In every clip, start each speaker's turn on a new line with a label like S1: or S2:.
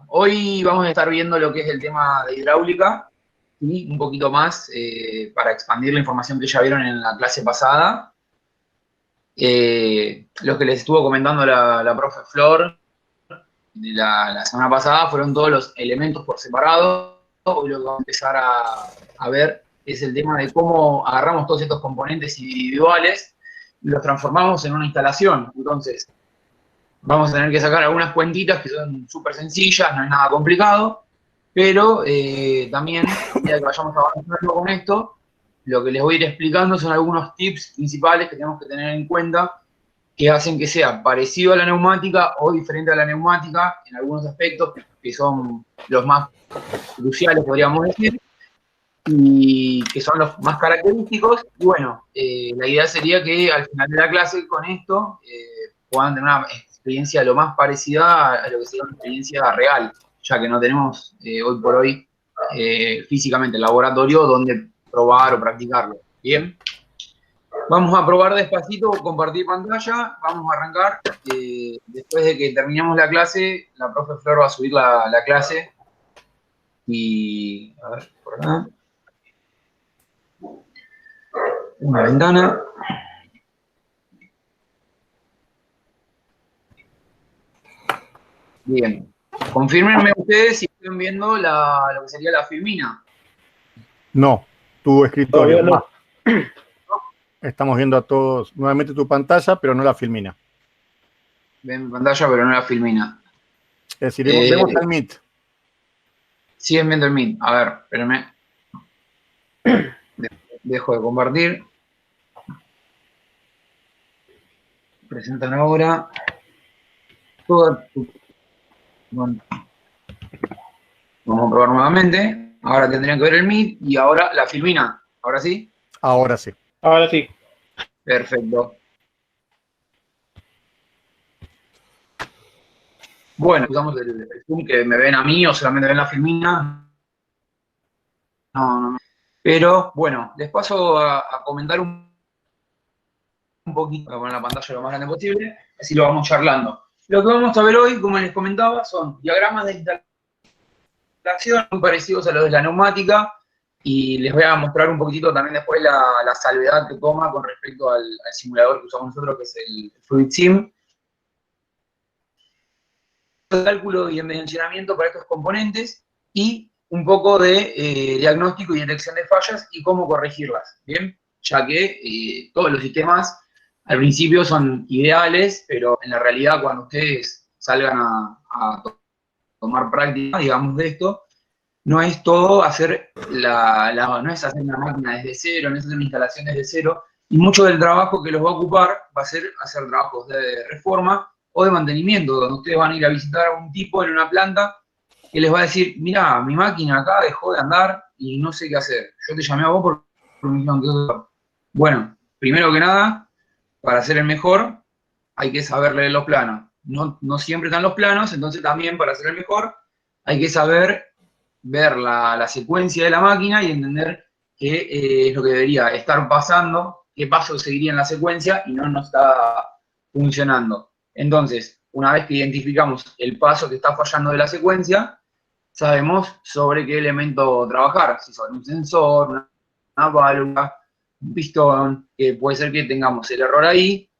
S1: hoy vamos a estar viendo lo que es el tema de hidráulica y un poquito más para expandir la información que ya vieron en la clase pasada. Lo que les estuvo comentando la profe Flor de la semana pasada fueron todos los elementos por separado. Hoy lo que vamos a empezar a ver es el tema de cómo agarramos todos estos componentes individuales y los transformamos en una instalación. Entonces, vamos a tener que sacar algunas cuentitas que son súper sencillas, no es nada complicado, pero también, a medida que vayamos avanzando con esto, lo que les voy a ir explicando son algunos tips principales que tenemos que tener en cuenta que hacen que sea parecido a la neumática o diferente a la neumática en algunos aspectos que son los más cruciales, podríamos decir, y que son los más característicos. Y bueno, la idea sería que al final de la clase con esto puedan tener una experiencia lo más parecida a lo que sería una experiencia real, ya que no tenemos hoy por hoy físicamente el laboratorio donde probar o practicarlo. Bien, vamos a probar despacito, compartir pantalla, vamos a arrancar. Después de que terminemos la clase, la profe Flor va a subir la clase y, a ver, por acá. Una ventana. Bien. Confírmenme ustedes si están viendo lo que sería la filmina.
S2: No, tu escritorio.
S3: No.
S2: Estamos viendo a todos nuevamente tu pantalla, pero no la filmina.
S1: Ven mi pantalla, pero no la filmina.
S2: Es decir, vemos al Meet.
S1: Siguen viendo el Meet. A ver, espérenme. Dejo de compartir. Presentan ahora. Bueno. Vamos a probar nuevamente. Ahora tendrían que ver el Meet y ahora la filmina. ¿Ahora sí?
S2: Ahora sí.
S3: Ahora sí.
S1: Perfecto. Bueno, usamos el Zoom que me ven a mí o solamente ven la filmina. No. Pero bueno, les paso a comentar un poquito, voy a poner la pantalla lo más grande posible, así lo vamos charlando. Lo que vamos a ver hoy, como les comentaba, son diagramas de instalación muy parecidos a los de la neumática y les voy a mostrar un poquitito también después la salvedad que toma con respecto al simulador que usamos nosotros, que es el Fluid Sim. Cálculo y dimensionamiento para estos componentes y un poco de diagnóstico y detección de fallas y cómo corregirlas, ¿bien? Ya que todos los sistemas al principio son ideales, pero en la realidad cuando ustedes salgan a tomar práctica, digamos, de esto, no es todo hacer no es hacer una máquina desde cero, no es hacer una instalación desde cero, y mucho del trabajo que los va a ocupar va a ser hacer trabajos de reforma o de mantenimiento, donde ustedes van a ir a visitar a un tipo en una planta que les va a decir, mira, mi máquina acá dejó de andar y no sé qué hacer. Yo te llamé a vos por mi misión. Bueno, primero que nada, para ser el mejor, hay que saber leer los planos. No siempre están los planos, entonces también para ser el mejor, hay que saber ver la secuencia de la máquina y entender qué es lo que debería estar pasando, qué paso seguiría en la secuencia y no está funcionando. Entonces, una vez que identificamos el paso que está fallando de la secuencia, sabemos sobre qué elemento trabajar, si sobre un sensor, una válvula, un pistón, que puede ser que tengamos el error ahí,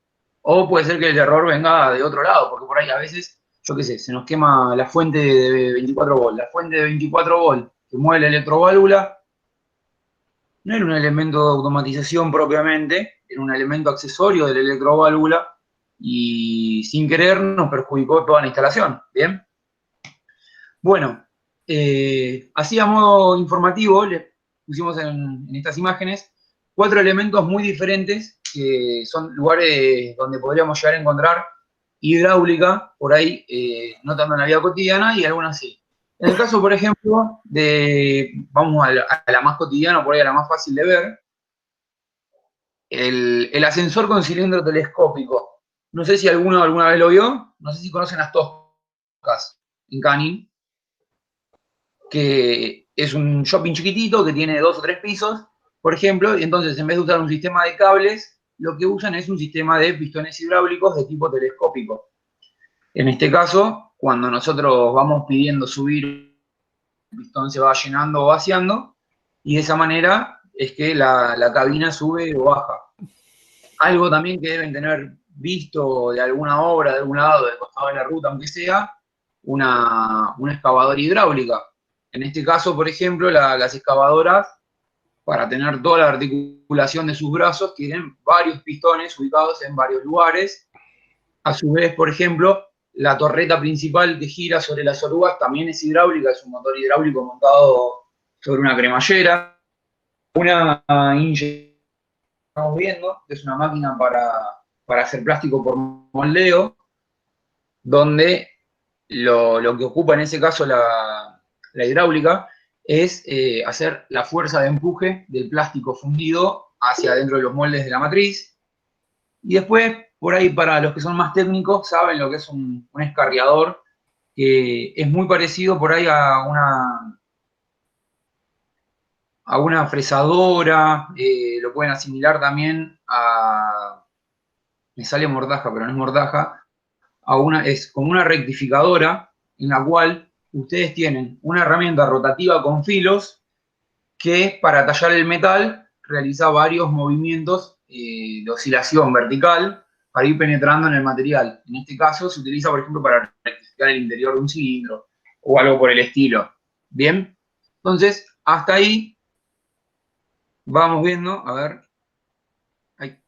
S1: o puede ser que el error venga de otro lado, porque por ahí a veces, yo qué sé, se nos quema la fuente de 24 volt. La fuente de 24 volt que mueve la electroválvula no era un elemento de automatización propiamente, era un elemento accesorio de la electroválvula y sin querer nos perjudicó toda la instalación, ¿bien? Bueno, así a modo informativo, le pusimos en estas imágenes 4 elementos muy diferentes que son lugares donde podríamos llegar a encontrar hidráulica, por ahí, no tanto en la vida cotidiana y algunas sí. En el caso, por ejemplo, vamos a la más cotidiana, por ahí a la más fácil de ver, el ascensor con cilindro telescópico. No sé si alguna vez lo vio, no sé si conocen las toscas en Canning, que es un shopping chiquitito que tiene 2 o 3 pisos, por ejemplo, y entonces en vez de usar un sistema de cables, lo que usan es un sistema de pistones hidráulicos de tipo telescópico. En este caso, cuando nosotros vamos pidiendo subir, el pistón se va llenando o vaciando, y de esa manera es que la cabina sube o baja. Algo también que deben tener visto de alguna obra, de algún lado, del costado de la ruta, aunque sea, una excavadora hidráulica. En este caso, por ejemplo, las excavadoras, para tener toda la articulación de sus brazos, tienen varios pistones ubicados en varios lugares. A su vez, por ejemplo, la torreta principal que gira sobre las orugas también es hidráulica, es un motor hidráulico montado sobre una cremallera. Una inyección que estamos viendo, que es una máquina para hacer plástico por moldeo, donde lo que ocupa en ese caso la hidráulica es hacer la fuerza de empuje del plástico fundido hacia adentro de los moldes de la matriz. Y después, por ahí, para los que son más técnicos, saben lo que es un escarriador, que es muy parecido por ahí a una fresadora, lo pueden asimilar también a, me sale mordaja, pero no es mordaja, es como una rectificadora en la cual ustedes tienen una herramienta rotativa con filos que para tallar el metal realiza varios movimientos de oscilación vertical para ir penetrando en el material. En este caso se utiliza, por ejemplo, para rectificar el interior de un cilindro o algo por el estilo. ¿Bien? Entonces, hasta ahí vamos viendo, a ver. Ay,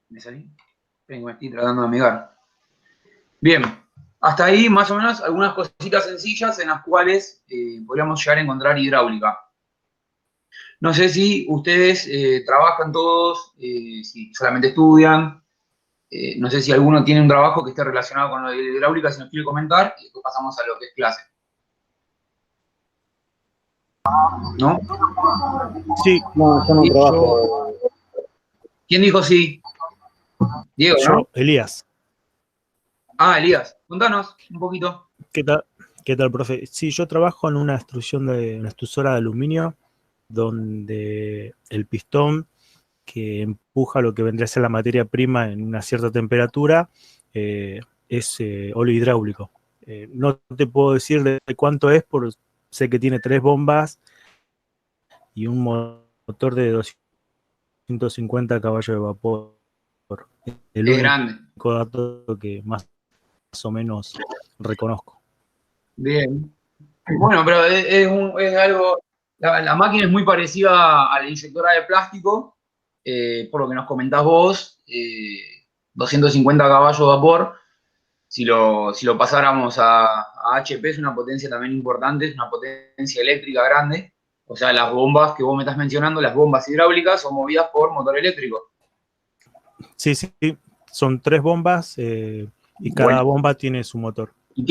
S1: me salí. Me estoy tratando de amigar. Bien, hasta ahí más o menos algunas cositas sencillas en las cuales podríamos llegar a encontrar hidráulica. No sé si ustedes trabajan todos, si solamente estudian, no sé si alguno tiene un trabajo que esté relacionado con lo de hidráulica, si nos quiere comentar, y después pasamos a lo que es clase. ¿No?
S3: Sí.
S2: No, yo no trabajo.
S1: ¿Quién dijo sí? Diego, ¿no?
S3: Yo, Elías.
S1: Ah, Elías, contanos un poquito.
S3: ¿Qué tal, profe? Sí, yo trabajo en una extrusora de aluminio donde el pistón que empuja lo que vendría a ser la materia prima en una cierta temperatura es óleo hidráulico. No te puedo decir de cuánto es, porque sé que tiene 3 bombas y un motor de 250 caballos de vapor. El
S1: Es
S3: único
S1: grande.
S3: dato que más o menos reconozco.
S1: Bien. Bueno, pero es algo, la máquina es muy parecida a la inyectora de plástico, por lo que nos comentás vos, 250 caballos de vapor. Si lo pasáramos a HP es una potencia también importante, es una potencia eléctrica grande. O sea, las bombas que vos me estás mencionando, las bombas hidráulicas, son movidas por motor eléctrico.
S3: Sí, son 3 bombas y cada
S1: Bueno,
S3: bomba tiene su motor.
S1: ¿y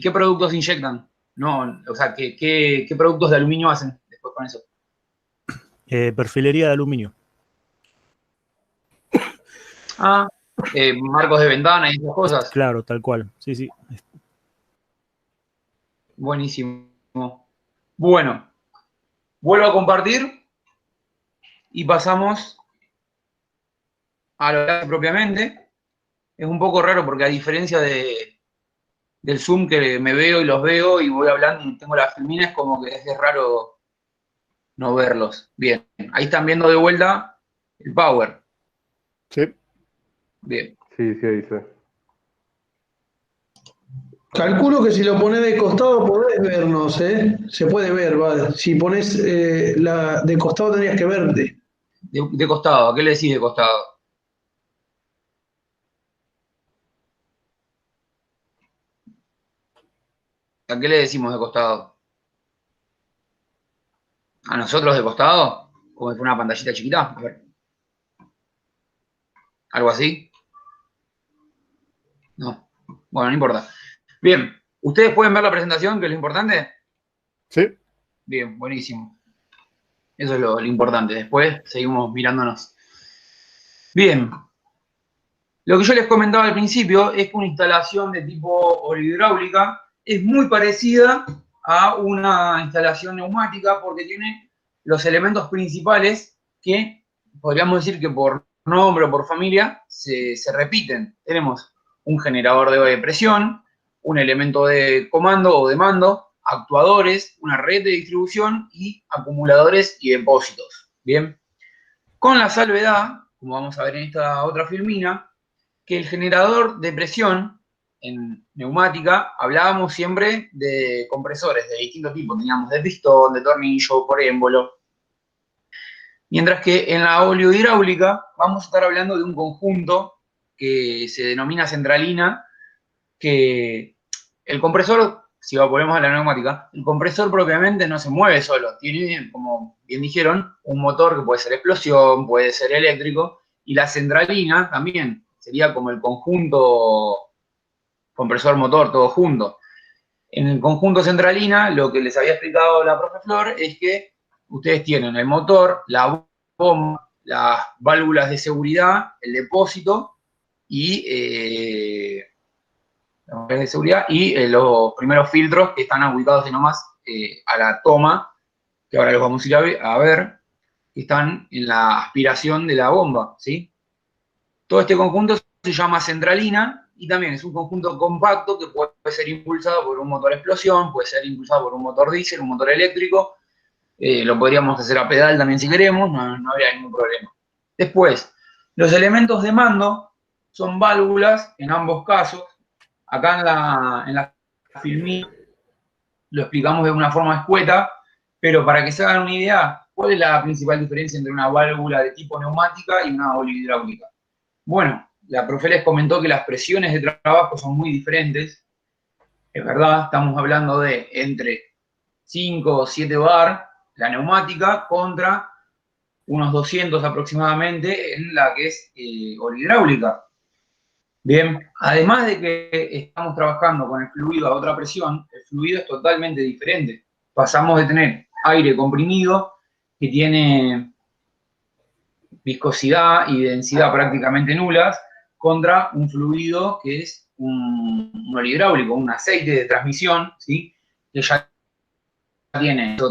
S1: qué productos inyectan? No, o sea, ¿qué productos de aluminio hacen después con eso?
S3: Perfilería de aluminio.
S1: Ah, marcos de ventana y esas cosas.
S3: Claro, tal cual. Sí.
S1: Buenísimo. Bueno, vuelvo a compartir y pasamos a lo que hace propiamente. Es un poco raro porque a diferencia del Zoom que me veo y los veo y voy hablando y tengo las filmines, como que es raro no verlos. Bien, ahí están viendo de vuelta el Power.
S2: Sí.
S1: Bien.
S4: Sí, ahí sí.
S5: Calculo que si lo pones de costado podés vernos, ¿eh? Se puede ver, vale. Si pones la de costado tendrías que verte.
S1: De costado, ¿a qué le decís de costado? ¿A qué le decimos de costado? ¿A nosotros de costado? Como si fuera una pantallita chiquita. A ver. ¿Algo así? No. Bueno, no importa. Bien. ¿Ustedes pueden ver la presentación, que es lo importante?
S2: Sí.
S1: Bien, buenísimo. Eso es lo importante. Después seguimos mirándonos. Bien. Lo que yo les comentaba al principio es que una instalación de tipo óleo-hidráulica es muy parecida a una instalación neumática porque tiene los elementos principales que podríamos decir que por nombre o por familia se repiten. Tenemos un generador de presión, un elemento de comando o de mando, actuadores, una red de distribución y acumuladores y depósitos. Bien, con la salvedad, como vamos a ver en esta otra filmina, que el generador de presión en neumática, hablábamos siempre de compresores de distintos tipos, teníamos de pistón, de tornillo, por émbolo. Mientras que en la oleohidráulica vamos a estar hablando de un conjunto que se denomina centralina, que el compresor, si lo ponemos a la neumática, el compresor propiamente no se mueve solo, tiene, como bien dijeron, un motor que puede ser explosión, puede ser eléctrico, y la centralina también sería como el conjunto compresor-motor, todo junto. En el conjunto centralina, lo que les había explicado la profe Flor es que ustedes tienen el motor, la bomba, las válvulas de seguridad, el depósito y los primeros filtros que están ubicados nomás a la toma, que ahora los vamos a ir a ver, que están en la aspiración de la bomba, ¿sí? Todo este conjunto se llama centralina y también es un conjunto compacto que puede ser impulsado por un motor explosión, puede ser impulsado por un motor diésel, un motor eléctrico, lo podríamos hacer a pedal también si queremos, no habría ningún problema. Después, los elementos de mando son válvulas en ambos casos. Acá en la filmina lo explicamos de una forma escueta, pero para que se hagan una idea, ¿cuál es la principal diferencia entre una válvula de tipo neumática y una oleohidráulica? Bueno, la profe les comentó que las presiones de trabajo son muy diferentes. Es verdad, estamos hablando de entre 5 o 7 bar la neumática contra unos 200 aproximadamente en la que es olihidráulica. Bien, además de que estamos trabajando con el fluido a otra presión, el fluido es totalmente diferente. Pasamos de tener aire comprimido, que tiene viscosidad y densidad prácticamente nulas, contra un fluido que es un olihidráulico, un aceite de transmisión, ¿sí? Que ya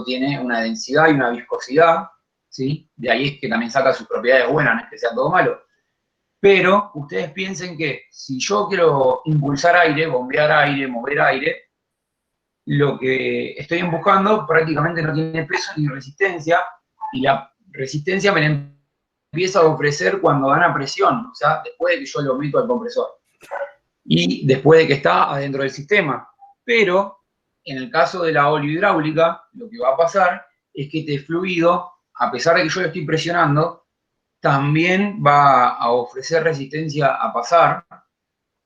S1: tiene una densidad y una viscosidad, ¿sí? De ahí es que también saca sus propiedades buenas, no es que sea todo malo. Pero ustedes piensen que si yo quiero impulsar aire, bombear aire, mover aire, lo que estoy buscando prácticamente no tiene peso ni resistencia, y la resistencia me la empieza a ofrecer cuando gana presión, o sea, después de que yo lo meto al compresor y después de que está adentro del sistema. Pero en el caso de la oleohidráulica, lo que va a pasar es que este fluido, a pesar de que yo lo estoy presionando, también va a ofrecer resistencia a pasar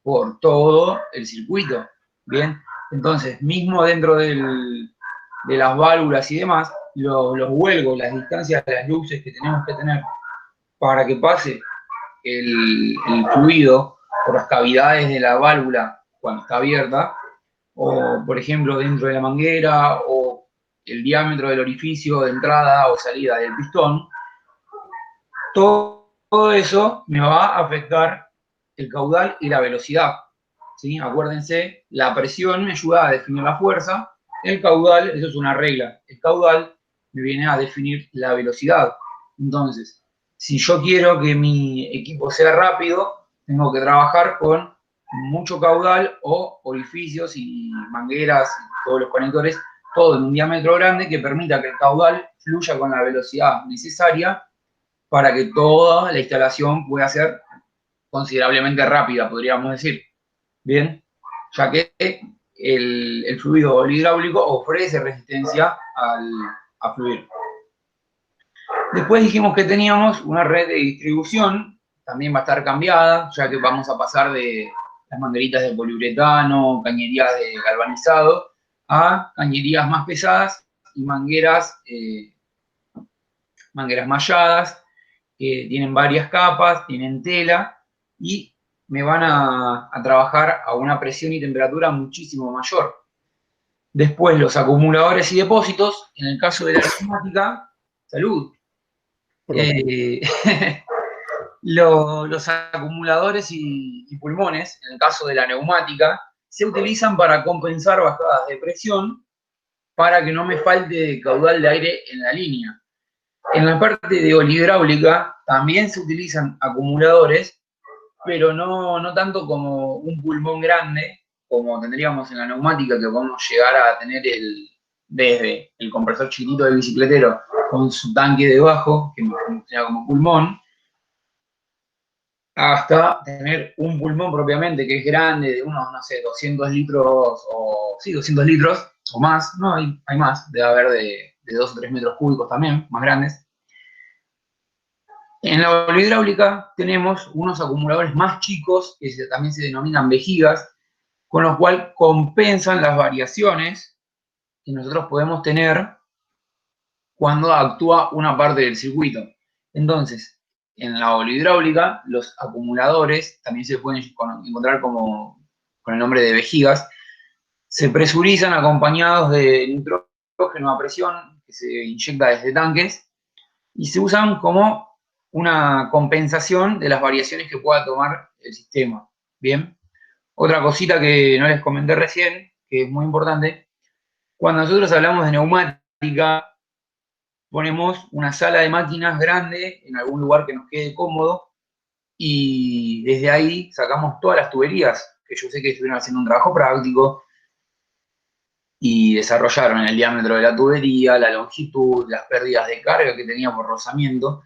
S1: por todo el circuito. Bien, entonces, mismo dentro de las válvulas y demás, los huelgos, las distancias, las luces que tenemos que tener para que pase el fluido por las cavidades de la válvula cuando está abierta, o por ejemplo dentro de la manguera, o el diámetro del orificio de entrada o salida del pistón, todo eso me va a afectar el caudal y la velocidad, ¿sí? Acuérdense, la presión me ayuda a definir la fuerza, el caudal, eso es una regla, el caudal me viene a definir la velocidad. Entonces, si yo quiero que mi equipo sea rápido, tengo que trabajar con mucho caudal o orificios y mangueras, y todos los conectores, todo en un diámetro grande que permita que el caudal fluya con la velocidad necesaria para que toda la instalación pueda ser considerablemente rápida, podríamos decir. Bien, ya que el fluido olihidráulico ofrece resistencia a fluir. Después dijimos que teníamos una red de distribución, también va a estar cambiada, ya que vamos a pasar de las mangueritas de poliuretano, cañerías de galvanizado, a cañerías más pesadas y mangueras malladas, que tienen varias capas, tienen tela, y me van a trabajar a una presión y temperatura muchísimo mayor. Después los acumuladores y depósitos, en el caso de la neumática, salud. Los acumuladores y pulmones, en el caso de la neumática, se utilizan para compensar bajadas de presión para que no me falte caudal de aire en la línea. En la parte de olihidráulica también se utilizan acumuladores, pero no tanto como un pulmón grande, como tendríamos en la neumática, que podemos llegar a tener desde el compresor chiquitito del bicicletero con su tanque debajo, que funciona como pulmón, hasta tener un pulmón propiamente, que es grande, de unos, no sé, 200 litros, o sí, 200 litros, o más, no, hay más, debe haber de 2 o 3 metros cúbicos también, más grandes. En la hidráulica tenemos unos acumuladores más chicos, que también se denominan vejigas, con lo cual compensan las variaciones que nosotros podemos tener cuando actúa una parte del circuito. Entonces, en la hidráulica, los acumuladores también se pueden encontrar con el nombre de vejigas, se presurizan acompañados de nitrógeno a presión que se inyecta desde tanques y se usan como una compensación de las variaciones que pueda tomar el sistema. Bien. Otra cosita que no les comenté recién, que es muy importante, cuando nosotros hablamos de neumática, ponemos una sala de máquinas grande en algún lugar que nos quede cómodo y desde ahí sacamos todas las tuberías, que yo sé que estuvieron haciendo un trabajo práctico y desarrollaron el diámetro de la tubería, la longitud, las pérdidas de carga que tenía por rozamiento,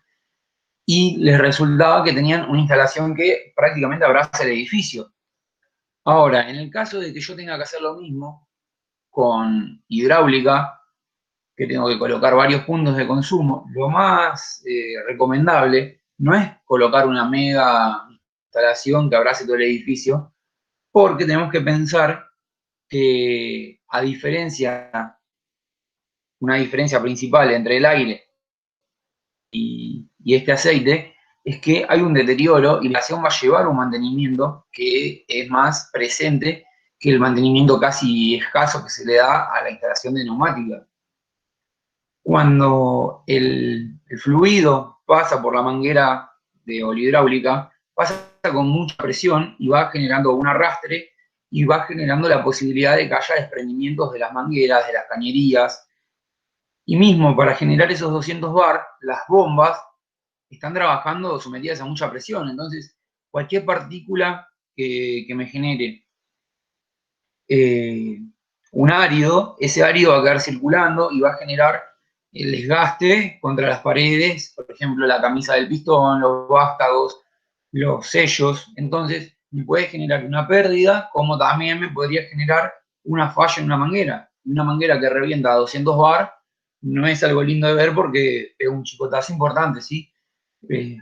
S1: y les resultaba que tenían una instalación que prácticamente abraza el edificio. Ahora, en el caso de que yo tenga que hacer lo mismo con hidráulica, que tengo que colocar varios puntos de consumo, lo más recomendable no es colocar una mega instalación que abrace todo el edificio, porque tenemos que pensar que una diferencia principal entre el aire y este aceite es que hay un deterioro y la instalación va a llevar un mantenimiento que es más presente que el mantenimiento casi escaso que se le da a la instalación de neumática. Cuando el fluido pasa por la manguera de hidráulica, pasa con mucha presión y va generando un arrastre y va generando la posibilidad de que haya desprendimientos de las mangueras, de las cañerías. Y mismo para generar esos 200 bar, las bombas están trabajando sometidas a mucha presión. Entonces, cualquier partícula que me genere un árido, ese árido va a quedar circulando y va a generar el desgaste contra las paredes, por ejemplo, la camisa del pistón, los vástagos, los sellos. Entonces, me puede generar una pérdida, como también me podría generar una falla en una manguera. Una manguera que revienta a 200 bar no es algo lindo de ver porque es un chicotazo importante, ¿sí?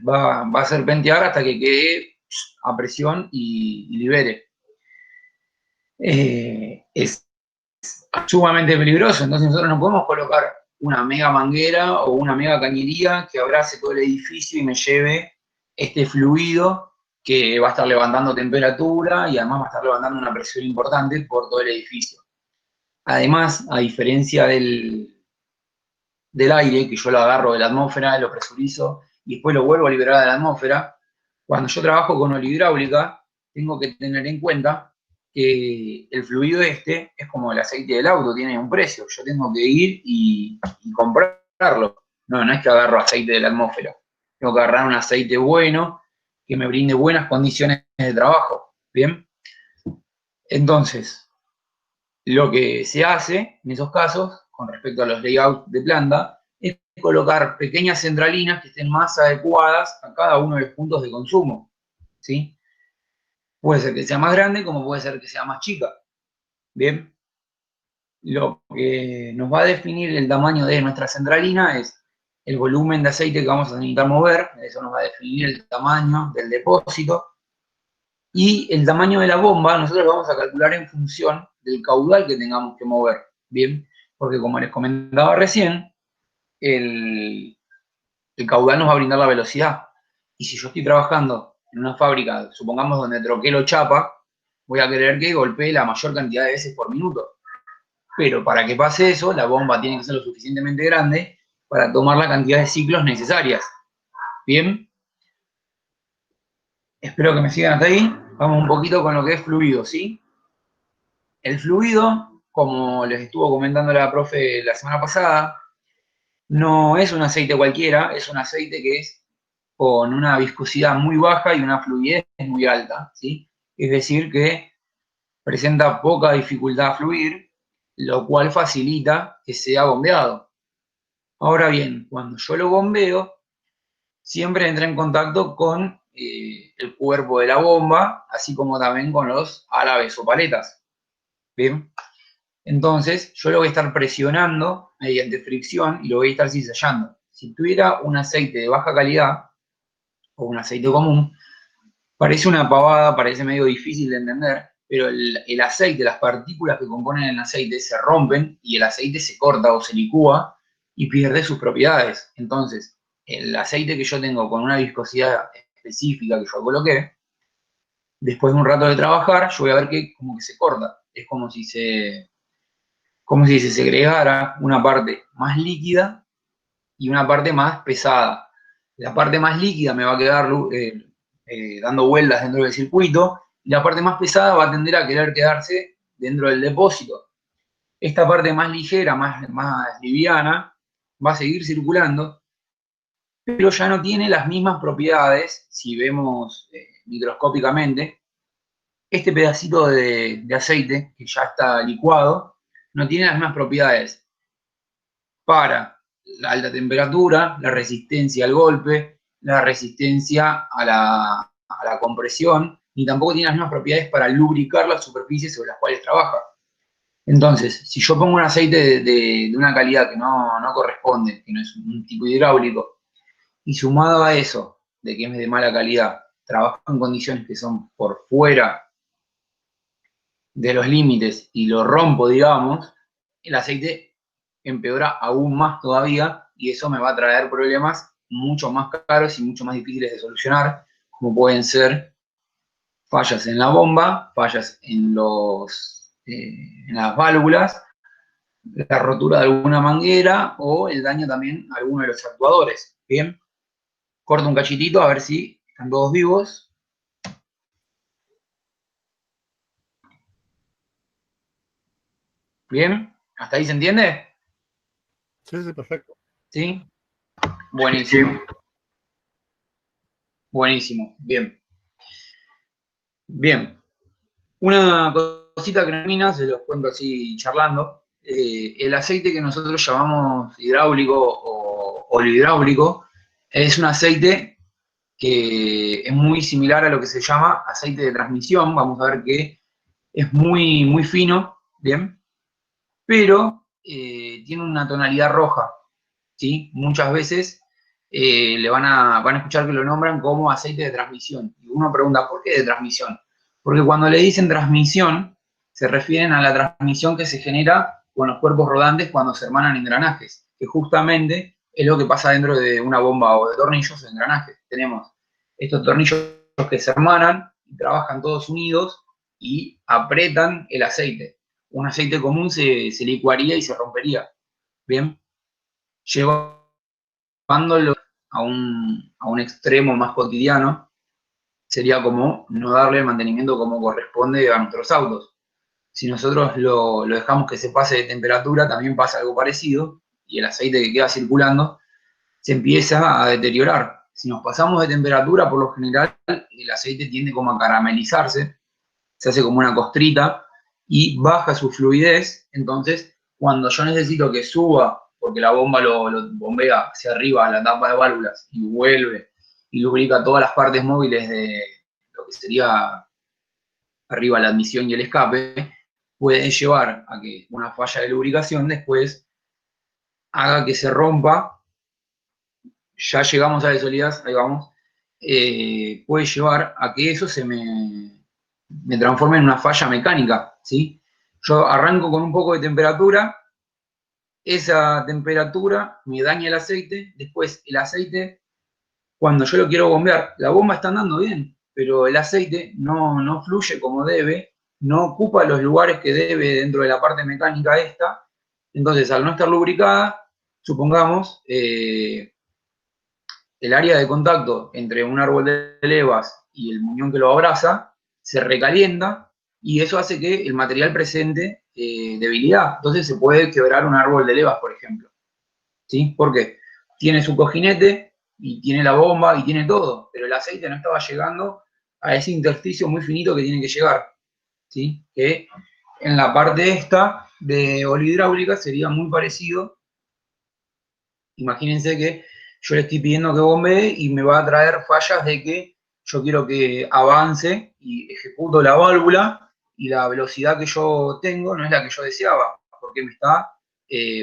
S1: Va a serpentear hasta que quede a presión y libere. Es sumamente peligroso, entonces nosotros no podemos colocar una mega manguera o una mega cañería que abrace todo el edificio y me lleve este fluido que va a estar levantando temperatura y además va a estar levantando una presión importante por todo el edificio. Además, a diferencia del aire, que yo lo agarro de la atmósfera, lo presurizo y después lo vuelvo a liberar de la atmósfera, cuando yo trabajo con hidráulica, tengo que tener en cuenta que el fluido este es como el aceite del auto, tiene un precio. Yo tengo que ir y comprarlo. No es que agarro aceite de la atmósfera. Tengo que agarrar un aceite bueno que me brinde buenas condiciones de trabajo. ¿Bien? Entonces, lo que se hace en esos casos, con respecto a los layouts de planta, es colocar pequeñas centralinas que estén más adecuadas a cada uno de los puntos de consumo. ¿Sí? Puede ser que sea más grande, como puede ser que sea más chica. Bien. Lo que nos va a definir el tamaño de nuestra centralina es el volumen de aceite que vamos a necesitar mover, eso nos va a definir el tamaño del depósito, y el tamaño de la bomba nosotros lo vamos a calcular en función del caudal que tengamos que mover. Bien, porque como les comentaba recién, el caudal nos va a brindar la velocidad. Y si yo estoy trabajando en una fábrica, supongamos donde troquelo chapa, voy a querer que golpee la mayor cantidad de veces por minuto. Pero para que pase eso, la bomba tiene que ser lo suficientemente grande para tomar la cantidad de ciclos necesarias. Bien. Espero que me sigan hasta ahí. Vamos un poquito con lo que es fluido, ¿sí? El fluido, como les estuvo comentando la profe la semana pasada, no es un aceite cualquiera, es un aceite que es con una viscosidad muy baja y una fluidez muy alta, ¿sí? Es decir, que presenta poca dificultad a fluir, lo cual facilita que sea bombeado. Ahora bien, cuando yo lo bombeo, siempre entra en contacto con el cuerpo de la bomba, así como también con los álabes o paletas. ¿Bien? Entonces, yo lo voy a estar presionando mediante fricción y lo voy a estar cizallando. Si tuviera un aceite de baja calidad, o un aceite común, parece una pavada, parece medio difícil de entender, pero el aceite, las partículas que componen el aceite se rompen y el aceite se corta o se licúa y pierde sus propiedades. Entonces, el aceite que yo tengo con una viscosidad específica que yo coloqué, después de un rato de trabajar, yo voy a ver que como que se corta. Es como si se segregara una parte más líquida y una parte más pesada. La parte más líquida me va a quedar dando vueltas dentro del circuito y la parte más pesada va a tender a querer quedarse dentro del depósito. Esta parte más ligera, más liviana, va a seguir circulando, pero ya no tiene las mismas propiedades, si vemos microscópicamente. Este pedacito de aceite, que ya está licuado, no tiene las mismas propiedades para la alta temperatura, la resistencia al golpe, la resistencia a la compresión, ni tampoco tiene las mismas propiedades para lubricar las superficies sobre las cuales trabaja. Entonces, si yo pongo un aceite de una calidad que no corresponde, que no es un tipo hidráulico, y sumado a eso, de que es de mala calidad, trabajo en condiciones que son por fuera de los límites y lo rompo, digamos, el aceite empeora aún más todavía y eso me va a traer problemas mucho más caros y mucho más difíciles de solucionar, como pueden ser fallas en la bomba, fallas en las válvulas, la rotura de alguna manguera o el daño también a alguno de los actuadores. Bien, corto un cachitito a ver si están todos vivos. Bien, ¿hasta ahí se entiende?
S2: Sí, sí, perfecto.
S1: ¿Sí? Buenísimo. Buenísimo, bien. Bien. Una cosita que termina, se los cuento así charlando. El aceite que nosotros llamamos hidráulico o olihidráulico es un aceite que es muy similar a lo que se llama aceite de transmisión. Vamos a ver que es muy, muy fino, ¿bien? Pero tiene una tonalidad roja, ¿sí? Muchas veces van a escuchar que lo nombran como aceite de transmisión. Y uno pregunta, ¿por qué de transmisión? Porque cuando le dicen transmisión, se refieren a la transmisión que se genera con los cuerpos rodantes cuando se hermanan engranajes, que justamente es lo que pasa dentro de una bomba o de tornillos o engranajes. Tenemos estos tornillos que se hermanan y trabajan todos unidos y apretan el aceite. Un aceite común se licuaría y se rompería. Bien, llevándolo a un extremo más cotidiano, sería como no darle el mantenimiento como corresponde a nuestros autos. Si nosotros lo dejamos que se pase de temperatura, también pasa algo parecido, y el aceite que queda circulando se empieza a deteriorar. Si nos pasamos de temperatura, por lo general, el aceite tiende como a caramelizarse, se hace como una costrita, y baja su fluidez. Entonces, cuando yo necesito que suba, porque la bomba lo bombea hacia arriba a la tapa de válvulas y vuelve y lubrica todas las partes móviles de lo que sería arriba la admisión y el escape, puede llevar a que una falla de lubricación después haga que se rompa. Ya llegamos a la solidez, ahí vamos. Puede llevar a que eso me transforme en una falla mecánica, ¿sí? Yo arranco con un poco de temperatura, esa temperatura me daña el aceite, después el aceite, cuando yo lo quiero bombear, la bomba está andando bien, pero el aceite no fluye como debe, no ocupa los lugares que debe dentro de la parte mecánica esta, entonces al no estar lubricada, supongamos, el área de contacto entre un árbol de levas y el muñón que lo abraza se recalienta y eso hace que el material presente debilidad. Entonces se puede quebrar un árbol de levas, por ejemplo. ¿Sí? ¿Por qué? Tiene su cojinete, y tiene la bomba y tiene todo, pero el aceite no estaba llegando a ese intersticio muy finito que tiene que llegar, ¿sí? Que en la parte esta de hidráulica sería muy parecido. Imagínense que yo le estoy pidiendo que bombee y me va a traer fallas de que yo quiero que avance y ejecuto la válvula y la velocidad que yo tengo no es la que yo deseaba, porque me está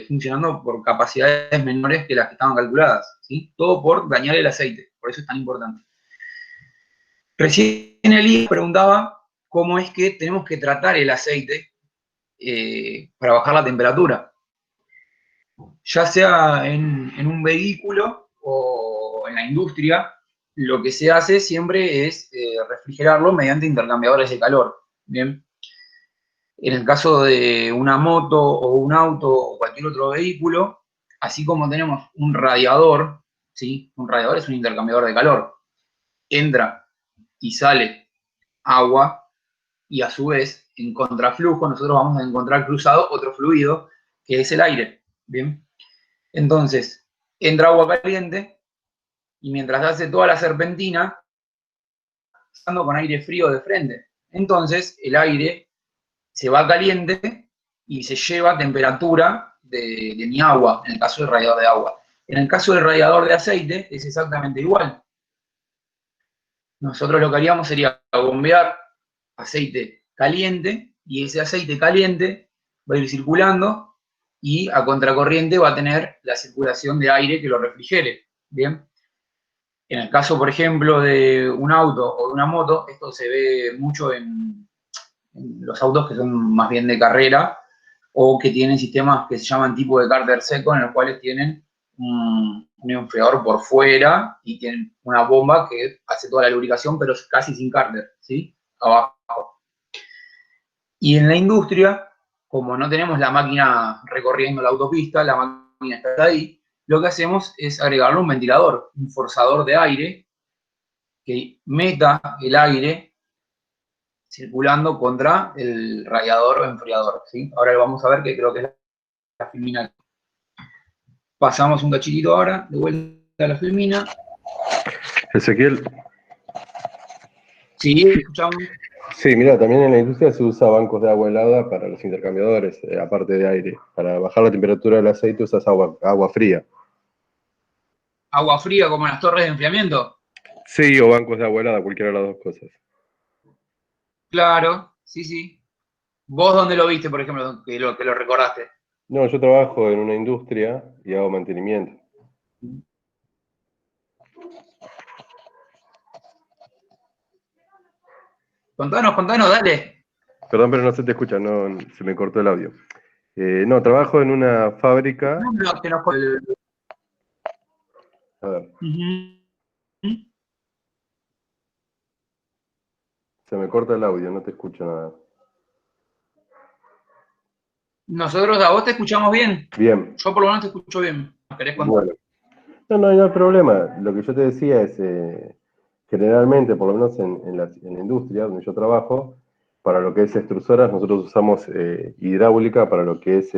S1: funcionando por capacidades menores que las que estaban calculadas, ¿sí? Todo por dañar el aceite, por eso es tan importante. Recién Elías preguntaba cómo es que tenemos que tratar el aceite para bajar la temperatura. Ya sea en un vehículo o en la industria, lo que se hace siempre es refrigerarlo mediante intercambiadores de calor. Bien. En el caso de una moto o un auto o cualquier otro vehículo, así como tenemos un radiador, ¿sí? Un radiador es un intercambiador de calor. Entra y sale agua y a su vez en contraflujo nosotros vamos a encontrar cruzado otro fluido que es el aire. Bien. Entonces, entra agua caliente y mientras hace toda la serpentina, pasando con aire frío de frente. Entonces, el aire se va caliente y se lleva temperatura de mi agua, en el caso del radiador de agua. En el caso del radiador de aceite, es exactamente igual. Nosotros lo que haríamos sería bombear aceite caliente y ese aceite caliente va a ir circulando y a contracorriente va a tener la circulación de aire que lo refrigere. Bien. En el caso, por ejemplo, de un auto o de una moto, esto se ve mucho en los autos que son más bien de carrera o que tienen sistemas que se llaman tipo de cárter seco, en los cuales tienen un enfriador por fuera y tienen una bomba que hace toda la lubricación, pero casi sin cárter, ¿sí? Abajo. Y en la industria, como no tenemos la máquina recorriendo la autopista, la máquina está ahí, lo que hacemos es agregarle un ventilador, un forzador de aire que meta el aire circulando contra el radiador o enfriador, ¿sí? Ahora vamos a ver que creo que es la filmina. Pasamos un cachitito ahora, de vuelta a la filmina.
S4: Ezequiel.
S1: Sí, escuchamos.
S4: Sí, mira, también en la industria se usa bancos de agua helada para los intercambiadores, aparte de aire. Para bajar la temperatura del aceite usas agua fría.
S1: Agua fría como en las torres de enfriamiento.
S4: Sí, o bancos de agua helada, cualquiera de las dos cosas.
S1: Claro, sí, sí. ¿Vos dónde lo viste, por ejemplo, que lo recordaste?
S4: No, yo trabajo en una industria y hago mantenimiento.
S1: Contanos, dale.
S4: Perdón, pero no se te escucha, no, se me cortó el audio. No, trabajo en una fábrica. A ver. Se me corta el audio, no te escucho nada.
S1: Nosotros a vos te escuchamos bien.
S4: Bien.
S1: Yo por lo menos te escucho bien. ¿Querés contar?
S4: Bueno. No hay problema. Lo que yo te decía es, generalmente, por lo menos en la industria donde yo trabajo, para lo que es extrusoras, nosotros usamos hidráulica para lo que es,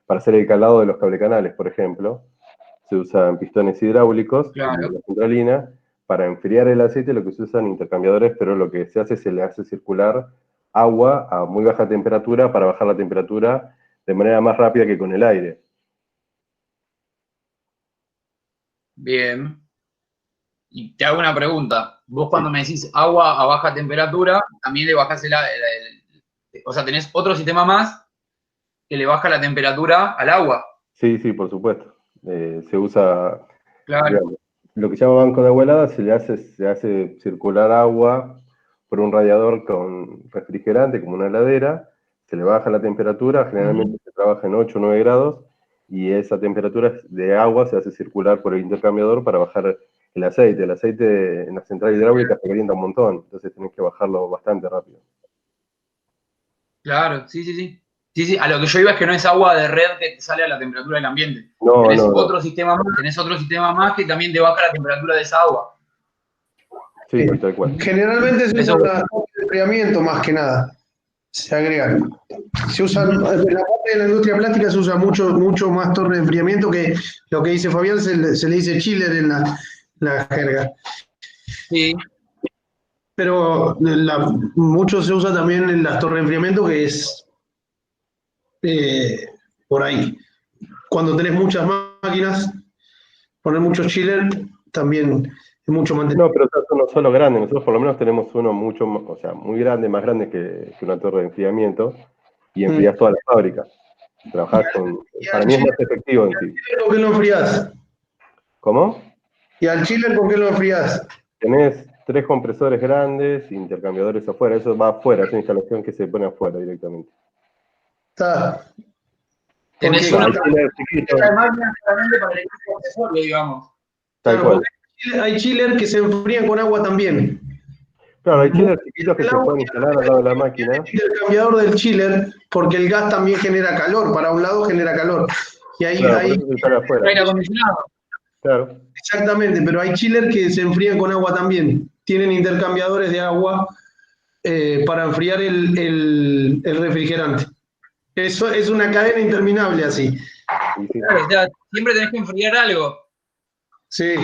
S4: para hacer el calado de los cablecanales, por ejemplo. Se usan pistones hidráulicos,
S1: claro,
S4: en la centralina. Para enfriar el aceite lo que se usan intercambiadores, pero lo que se hace es se le hace circular agua a muy baja temperatura para bajar la temperatura de manera más rápida que con el aire.
S1: Bien. Y te hago una pregunta. Vos cuando me decís agua a baja temperatura, también le bajás o sea, tenés otro sistema más que le baja la temperatura al agua.
S4: Sí, por supuesto. Se usa,
S1: claro,
S4: digamos, lo que se llama banco de agua helada, se hace circular agua por un radiador con refrigerante, como una heladera, se le baja la temperatura, generalmente se trabaja en 8 o 9 grados, y esa temperatura de agua se hace circular por el intercambiador para bajar el aceite. El aceite en la central hidráulica se calienta un montón, entonces tenés que bajarlo bastante rápido.
S1: Claro, sí. Sí, a lo que yo iba es que no es agua de red que te sale a la temperatura del ambiente.
S4: No,
S1: tenés
S4: no.
S1: otro sistema más que también te baja la temperatura de esa agua.
S4: Sí, tal cual.
S5: Generalmente se usa para enfriamiento más que nada. se agregan. Se usan, en la parte de la industria plástica se usa mucho más torre de enfriamiento que lo que dice Fabián, se le dice chiller en la jerga.
S1: Sí.
S5: Pero mucho se usa también en las torres de enfriamiento, que es por ahí. Cuando tenés muchas máquinas, poner muchos chiller también es mucho más.
S4: No, pero esos son no solo grandes, nosotros por lo menos tenemos uno mucho, o sea, muy grande, más grande que una torre de enfriamiento, y enfrías toda la fábrica. Trabajás con... Para mí es más efectivo en sí.
S5: ¿Con qué lo enfrías?
S4: ¿Cómo?
S5: ¿Y al chiller con qué lo enfrías?
S4: Tenés 3 compresores grandes, intercambiadores afuera, eso va afuera, es una instalación que se pone afuera directamente.
S5: Está.
S1: Tenés
S5: Porque
S1: una
S4: chiquito,
S1: máquina solamente para el equipo accesorio, digamos.
S4: tal
S5: claro,
S4: cual.
S5: porque hay chiller que se enfrían con agua también.
S4: Claro, hay chillers chiquitos que se pueden instalar al lado de la máquina.
S5: El intercambiador del chiller, porque el gas también genera calor, para un lado genera calor. Y ahí,
S4: Claro, por eso se instala afuera.
S1: Aire acondicionado.
S4: Claro.
S5: exactamente, pero hay chiller que se enfrían con agua también. Tienen intercambiadores de agua para enfriar el refrigerante. Eso es una cadena interminable así.
S1: Claro, o sea, siempre tenés que enfriar algo.
S5: Sí.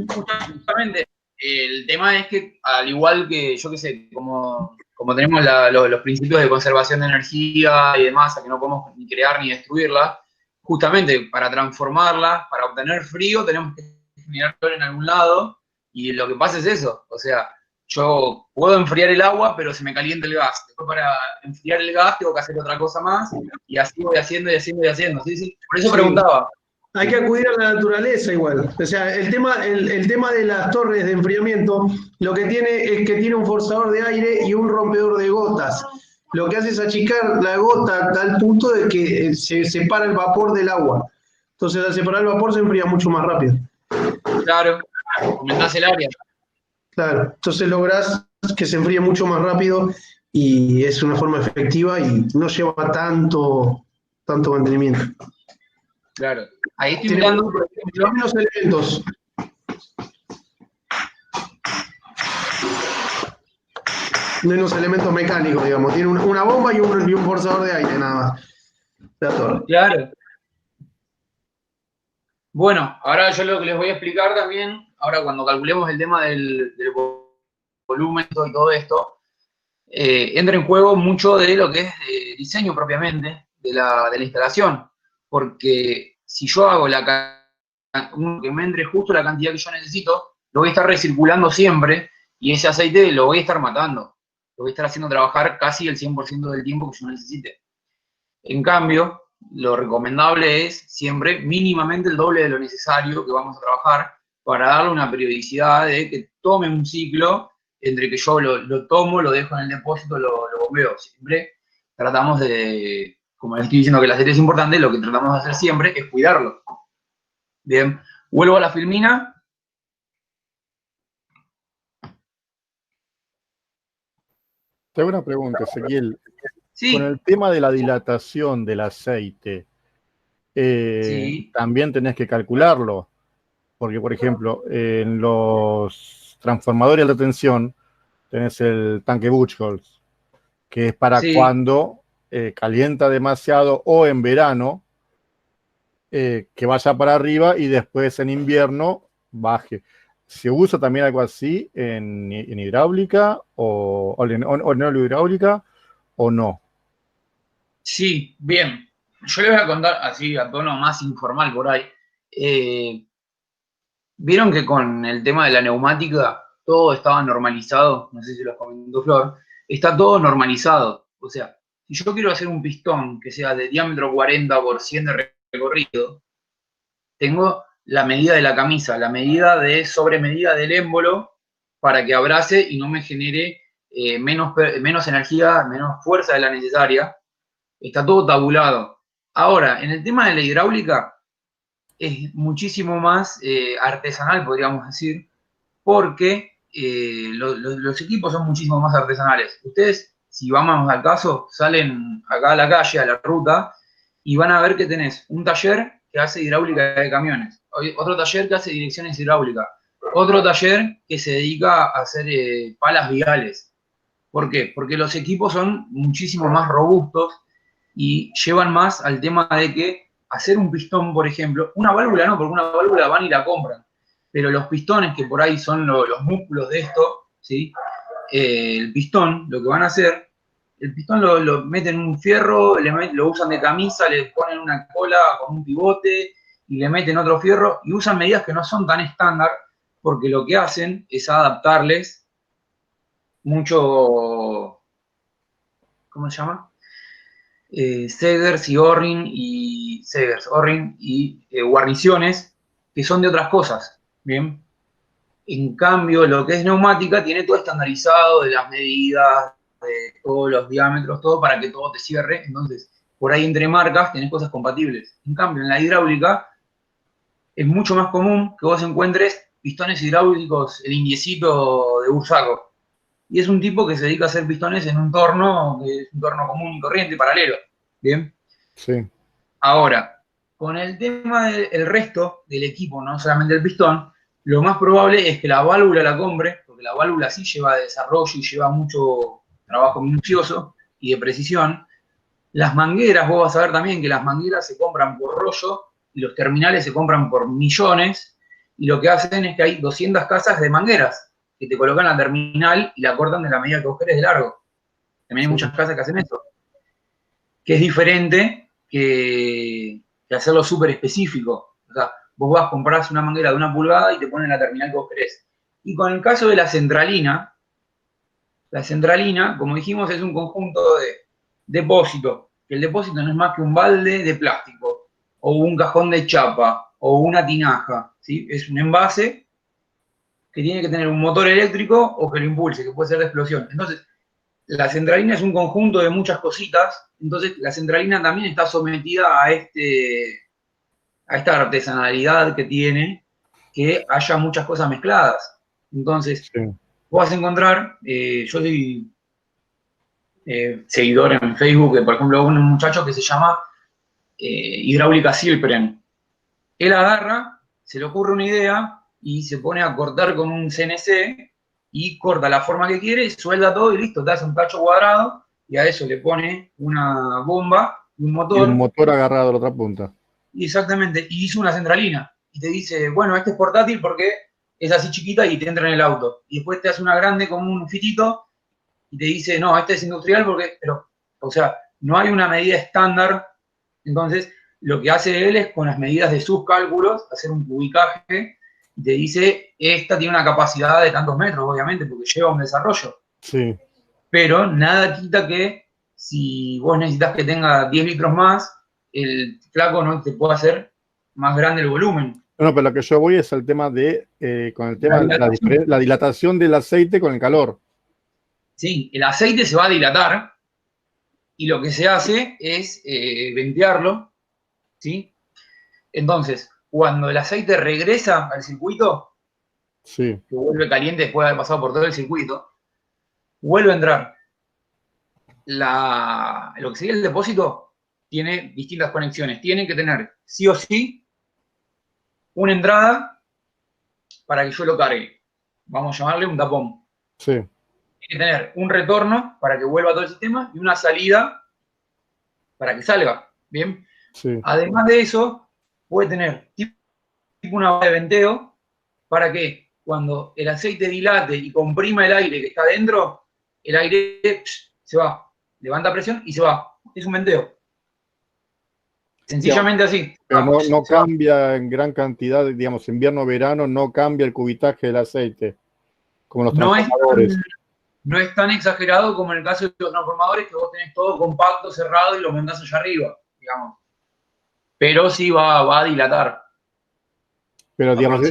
S1: Justamente, el tema es que, al igual que, yo qué sé, como tenemos los principios de conservación de energía y demás, a que no podemos ni crear ni destruirla, justamente para transformarla, para obtener frío, tenemos que generar calor en algún lado, y lo que pasa es eso, o sea, yo puedo enfriar el agua, pero se me calienta el gas. Después para enfriar el gas tengo que hacer otra cosa más, y así voy haciendo y haciendo y haciendo. ¿Sí? Sí. Por eso
S5: Sí.
S1: preguntaba.
S5: Hay que acudir a la naturaleza igual. O sea, el tema de las torres de enfriamiento, lo que tiene es que tiene un forzador de aire y un rompedor de gotas. Lo que hace es achicar la gota a tal punto de que se separa el vapor del agua. Entonces, al separar el vapor se enfría mucho más rápido.
S1: Claro, aumentás el área.
S5: Claro, entonces lográs que se enfríe mucho más rápido y es una forma efectiva y no lleva tanto mantenimiento.
S1: Claro. Ahí estoy
S5: Tiene
S1: mirando, por ejemplo,
S5: menos elementos. Menos elementos mecánicos, digamos. Tiene una bomba y un forzador de aire, nada más. La torre.
S1: claro. Bueno, ahora yo lo que les voy a explicar también, ahora cuando calculemos el tema del volumen y todo esto, entra en juego mucho de lo que es diseño propiamente de la instalación, porque si yo hago que me entre justo la cantidad que yo necesito, lo voy a estar recirculando siempre y ese aceite lo voy a estar matando, lo voy a estar haciendo trabajar casi el 100% del tiempo que yo necesite. En cambio, lo recomendable es siempre mínimamente el doble de lo necesario que vamos a trabajar para darle una periodicidad de que tome un ciclo entre que yo lo tomo, lo dejo en el depósito, lo bombeo. Siempre tratamos de, como les estoy diciendo que el aceite es importante, lo que tratamos de hacer siempre es cuidarlo. Bien, vuelvo a la filmina.
S2: Te hago una pregunta, Ezequiel.
S1: Sí.
S2: Con el tema de la dilatación del aceite,
S1: Sí.
S2: también tenés que calcularlo. Porque, por ejemplo, en los transformadores de tensión tenés el tanque Buchholz, que es para
S1: Sí.
S2: cuando calienta demasiado o en verano, que vaya para arriba y después en invierno baje. ¿Se usa también algo así en hidráulica o en hidráulica o no?
S1: Sí, bien. Yo les voy a contar así a tono más informal por ahí. Vieron que con el tema de la neumática todo estaba normalizado, no sé si lo comentó Flor, está todo normalizado. O sea, si yo quiero hacer un pistón que sea de diámetro 40 por 100 de recorrido, tengo la medida de la camisa, la medida de sobremedida del émbolo para que abrace y no me genere menos energía, menos fuerza de la necesaria. Está todo tabulado. Ahora, en el tema de la hidráulica, es muchísimo más artesanal, podríamos decir, porque los equipos son muchísimo más artesanales. Ustedes, si vamos al caso, salen acá a la calle, a la ruta, y van a ver que tenés un taller que hace hidráulica de camiones, otro taller que hace direcciones hidráulicas, otro taller que se dedica a hacer palas viales. ¿Por qué? Porque los equipos son muchísimo más robustos y llevan más al tema de que hacer un pistón, por ejemplo, una válvula no, porque una válvula van y la compran, pero los pistones que por ahí son los músculos de esto, ¿sí? El pistón, lo que van a hacer, el pistón lo meten en un fierro, lo usan de camisa, le ponen una cola con un pivote y le meten otro fierro y usan medidas que no son tan estándar porque lo que hacen es adaptarles mucho, ¿cómo se llama? Segers y O-ring y guarniciones que son de otras cosas, ¿bien? En cambio, lo que es neumática tiene todo estandarizado de las medidas, de todos los diámetros, todo para que todo te cierre. Entonces, por ahí entre marcas tenés cosas compatibles. En cambio, en la hidráulica es mucho más común que vos encuentres pistones hidráulicos, el indiecito de Bursaco. Y es un tipo que se dedica a hacer pistones en un torno, que es un torno común y corriente, paralelo. ¿Bien?
S2: Sí.
S1: Ahora, con el tema del resto del equipo, no solamente el pistón, lo más probable es que la válvula la compre, porque la válvula sí lleva desarrollo y lleva mucho trabajo minucioso y de precisión. Las mangueras, vos vas a ver también que las mangueras se compran por rollo y los terminales se compran por millones, y lo que hacen es que hay 200 casas de mangueras que te colocan la terminal y la cortan de la medida que vos querés de largo. También hay muchas casas que hacen eso, que es diferente que hacerlo súper específico. O sea, vos vas, comprás una manguera de 1 pulgada y te ponen la terminal que vos querés. Y con el caso de la centralina, como dijimos, es un conjunto de depósito. El depósito no es más que un balde de plástico, o un cajón de chapa, o una tinaja, ¿sí? Es un envase que tiene que tener un motor eléctrico o que lo impulse, que puede ser de explosión. Entonces, la centralina es un conjunto de muchas cositas, entonces la centralina también está sometida a esta artesanalidad que tiene, que haya muchas cosas mezcladas. Entonces,
S2: Sí.
S1: vos vas a encontrar, yo soy seguidor en Facebook de, por ejemplo, un muchacho que se llama Hidráulica Silpren. Él agarra, se le ocurre una idea y se pone a cortar con un CNC y corta la forma que quiere, suelda todo y listo, te hace un cacho cuadrado y a eso le pone una bomba y un
S2: Y
S1: motor.
S2: un motor agarrado a la otra punta.
S1: Exactamente, y hizo una centralina. Y te dice, bueno, este es portátil porque es así chiquita y te entra en el auto. Y después te hace una grande con un fitito y te dice, no, este es industrial porque, pero, o sea, no hay una medida estándar. Entonces, lo que hace él es con las medidas de sus cálculos, hacer un cubicaje y te dice, esta tiene una capacidad de tantos metros, obviamente, porque lleva un desarrollo.
S2: Sí.
S1: Pero nada quita que si vos necesitas que tenga 10 litros más, el flaco no te puede hacer más grande el volumen.
S2: No, pero lo que yo voy es el tema de, con el tema de la dilatación del aceite con el calor.
S1: Sí, el aceite se va a dilatar y lo que se hace es ventearlo, ¿sí? Entonces, cuando el aceite regresa al circuito,
S2: Sí.
S1: que vuelve caliente después de haber pasado por todo el circuito, vuelve a entrar. Lo que sería el depósito tiene distintas conexiones. Tiene que tener, sí o sí, una entrada para que yo lo cargue. Vamos a llamarle un tapón.
S2: Sí.
S1: Tiene que tener un retorno para que vuelva todo el sistema y una salida para que salga. Bien.
S2: Sí.
S1: Además de eso, puede tener tipo una base de venteo para que cuando el aceite dilate y comprima el aire que está dentro, el aire se va, levanta presión y se va. Es un venteo. Sencillamente así.
S2: Pero no cambia en gran cantidad, digamos, invierno-verano, no cambia el cubitaje del aceite, como los transformadores.
S1: No es tan exagerado como en el caso de los transformadores, que vos tenés todo compacto, cerrado y lo montás allá arriba, digamos. Pero sí va a dilatar.
S2: Pero, digamos,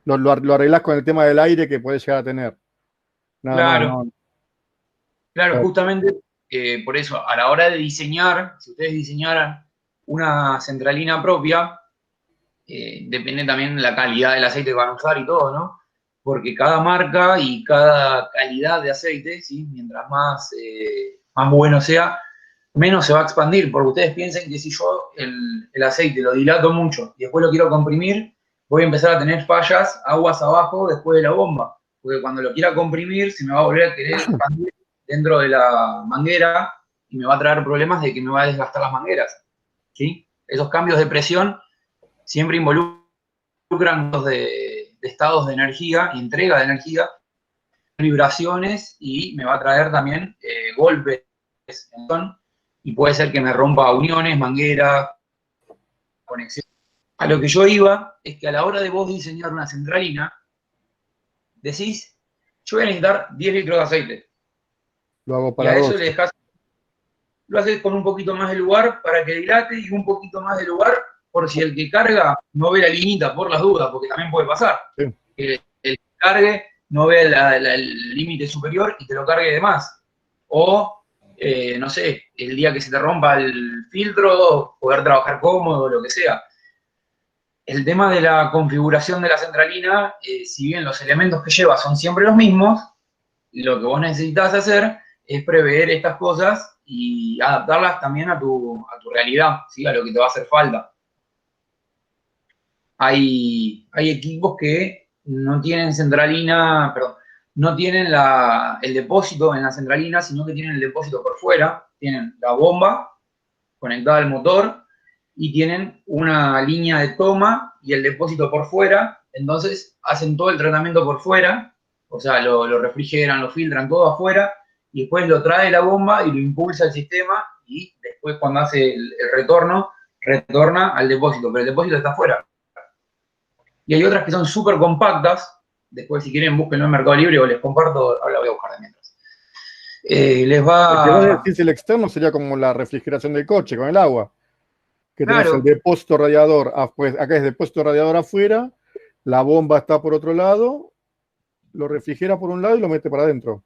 S2: lo arreglás con el tema del aire que podés llegar a tener. Nada
S1: Claro.
S2: más, ¿no?
S1: Claro, justamente por eso, a la hora de diseñar, si ustedes diseñaran una centralina propia, depende también de la calidad del aceite que van a usar y todo, ¿no? Porque cada marca y cada calidad de aceite, ¿sí? Mientras más bueno sea, menos se va a expandir, porque ustedes piensen que si yo el aceite lo dilato mucho y después lo quiero comprimir, voy a empezar a tener fallas, aguas abajo después de la bomba, porque cuando lo quiera comprimir se me va a volver a querer expandir dentro de la manguera y me va a traer problemas de que me va a desgastar las mangueras, ¿sí? Esos cambios de presión siempre involucran de estados de energía y entrega de energía, vibraciones, y me va a traer también golpes y puede ser que me rompa uniones, manguera, conexión. A lo que yo iba es que a la hora de vos diseñar una centralina, decís, yo voy a necesitar 10 litros de aceite.
S2: Lo hago
S1: Y
S2: para
S1: a eso
S2: 12.
S1: le dejás, lo haces con un poquito más de lugar para que dilate y un poquito más de lugar por si el que carga no ve la liñita por las dudas, porque también puede pasar.
S2: Sí.
S1: Que el que cargue no ve el límite superior y te lo cargue de más. O, no sé, el día que se te rompa el filtro, poder trabajar cómodo, lo que sea. El tema de la configuración de la centralina, si bien los elementos que lleva son siempre los mismos, lo que vos necesitas hacer es prever estas cosas y adaptarlas también a tu realidad, ¿sí? A lo que te va a hacer falta. Hay equipos que no tienen centralina, perdón, no tienen el depósito en la centralina, sino que tienen el depósito por fuera, tienen la bomba conectada al motor y tienen una línea de toma y el depósito por fuera, entonces hacen todo el tratamiento por fuera, o sea, lo refrigeran, lo filtran todo afuera, y después lo trae la bomba y lo impulsa el sistema, y después cuando hace el retorno, retorna al depósito, pero el depósito está afuera. Y hay otras que son súper compactas, después si quieren búsquenlo en Mercado Libre o les comparto, ahora la voy a buscar de mientras. Les
S2: El que vos
S1: va...
S2: decís, el externo sería como la refrigeración del coche con el agua. Que tenés
S1: Claro.
S2: el depósito radiador, pues acá es depósito radiador afuera, la bomba está por otro lado, lo refrigera por un lado y lo mete para adentro.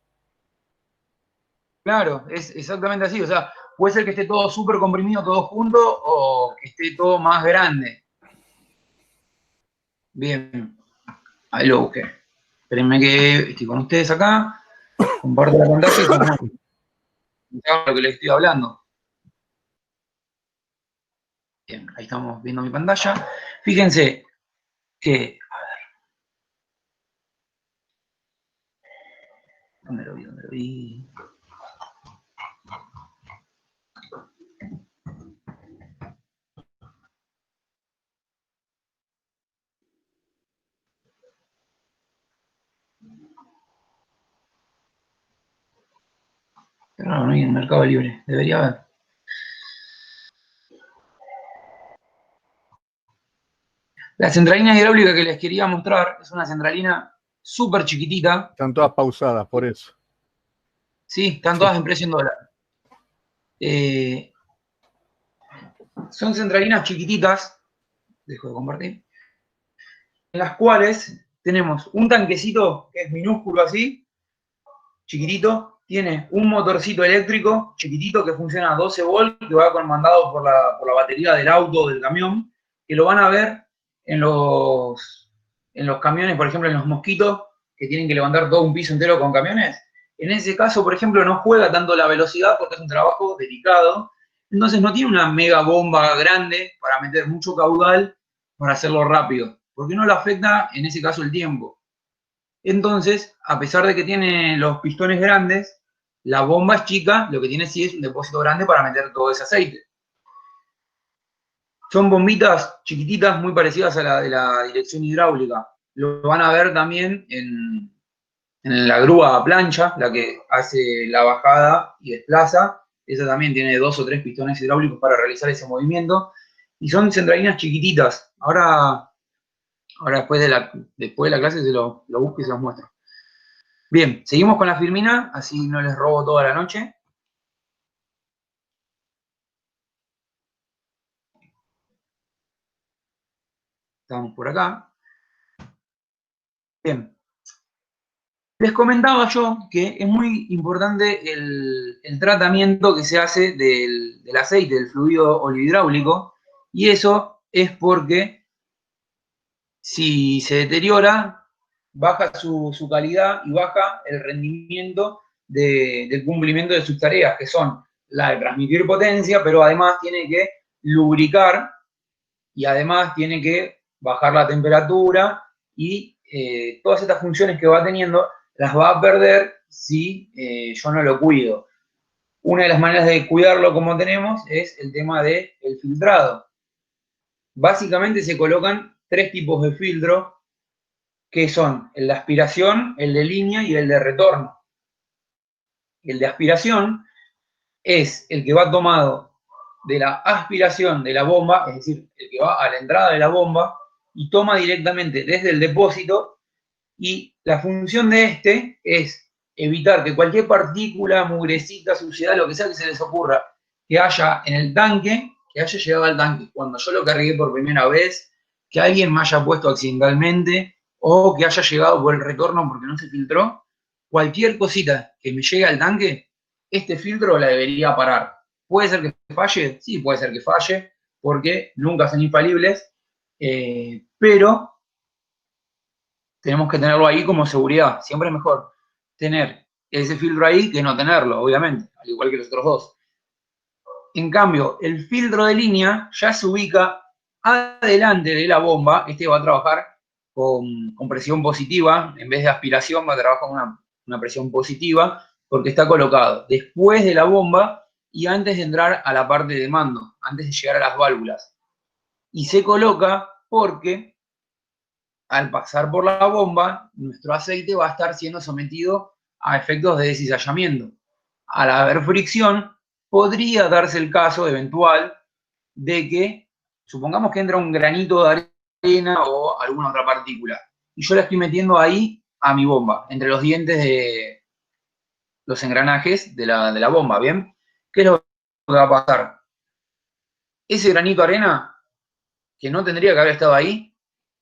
S1: Claro, es exactamente así. O sea, puede ser que esté todo súper comprimido, todo junto, o que esté todo más grande. Bien, ahí lo busqué. Espérenme que estoy con ustedes acá, comparto la pantalla y saben lo que les estoy hablando. Bien, ahí estamos viendo mi pantalla. Fíjense que, a ver, ¿dónde lo vi? ¿Dónde lo vi? Claro, no hay en Mercado Libre, debería haber. La centralina hidráulica que les quería mostrar es una centralina súper chiquitita.
S2: Están todas pausadas, por eso.
S1: Sí, están todas en precio en dólar. Son centralinas chiquititas, dejo de compartir, en las cuales tenemos un tanquecito que es minúsculo así, chiquitito, tiene un motorcito eléctrico chiquitito que funciona a 12 volts, que va comandado por la batería del auto o del camión, que lo van a ver en los camiones, por ejemplo, en los mosquitos, que tienen que levantar todo un piso entero con camiones. En ese caso, por ejemplo, no juega tanto la velocidad porque es un trabajo delicado, entonces no tiene una mega bomba grande para meter mucho caudal para hacerlo rápido, porque no le afecta en ese caso el tiempo. Entonces, a pesar de que tiene los pistones grandes, la bomba es chica, lo que tiene sí es un depósito grande para meter todo ese aceite. Son bombitas chiquititas muy parecidas a la de la dirección hidráulica. Lo van a ver también en la grúa a plancha, la que hace la bajada y desplaza. Esa también tiene 2 o 3 pistones hidráulicos para realizar ese movimiento. Y son centralinas chiquititas. Ahora después de la clase se lo busco y se los muestro. Bien, seguimos con la Firmina, así no les robo toda la noche. Estamos por acá. Bien. Les comentaba yo que es muy importante el tratamiento que se hace del aceite, del fluido oleohidráulico, y eso es porque si se deteriora, baja su calidad y baja el rendimiento del cumplimiento de sus tareas, que son la de transmitir potencia, pero además tiene que lubricar y además tiene que bajar la temperatura y todas estas funciones que va teniendo las va a perder si yo no lo cuido. Una de las maneras de cuidarlo como tenemos es el tema del filtrado. Básicamente se colocan 3 tipos de filtro, que son el de aspiración, el de línea y el de retorno. El de aspiración es el que va tomado de la aspiración de la bomba, es decir, el que va a la entrada de la bomba y toma directamente desde el depósito, y la función de este es evitar que cualquier partícula, mugrecita, suciedad, lo que sea que se les ocurra, que haya en el tanque, que haya llegado al tanque cuando yo lo cargué por primera vez, que alguien me haya puesto accidentalmente o que haya llegado por el retorno porque no se filtró, cualquier cosita que me llegue al tanque, este filtro la debería parar. ¿Puede ser que falle? Sí, puede ser que falle, porque nunca son infalibles, pero tenemos que tenerlo ahí como seguridad. Siempre es mejor tener ese filtro ahí que no tenerlo, obviamente, al igual que los otros dos. En cambio, el filtro de línea ya se ubica adelante de la bomba. Este va a trabajar con presión positiva, en vez de aspiración va a trabajar con una presión positiva, porque está colocado después de la bomba y antes de entrar a la parte de mando, antes de llegar a las válvulas. Y se coloca porque al pasar por la bomba, nuestro aceite va a estar siendo sometido a efectos de descizallamiento. Al haber fricción, podría darse el caso eventual de que, supongamos que entra un granito de arena o alguna otra partícula, y yo la estoy metiendo ahí a mi bomba, entre los dientes de los engranajes de la bomba, ¿bien? ¿Qué es lo que va a pasar? Ese granito de arena, que no tendría que haber estado ahí,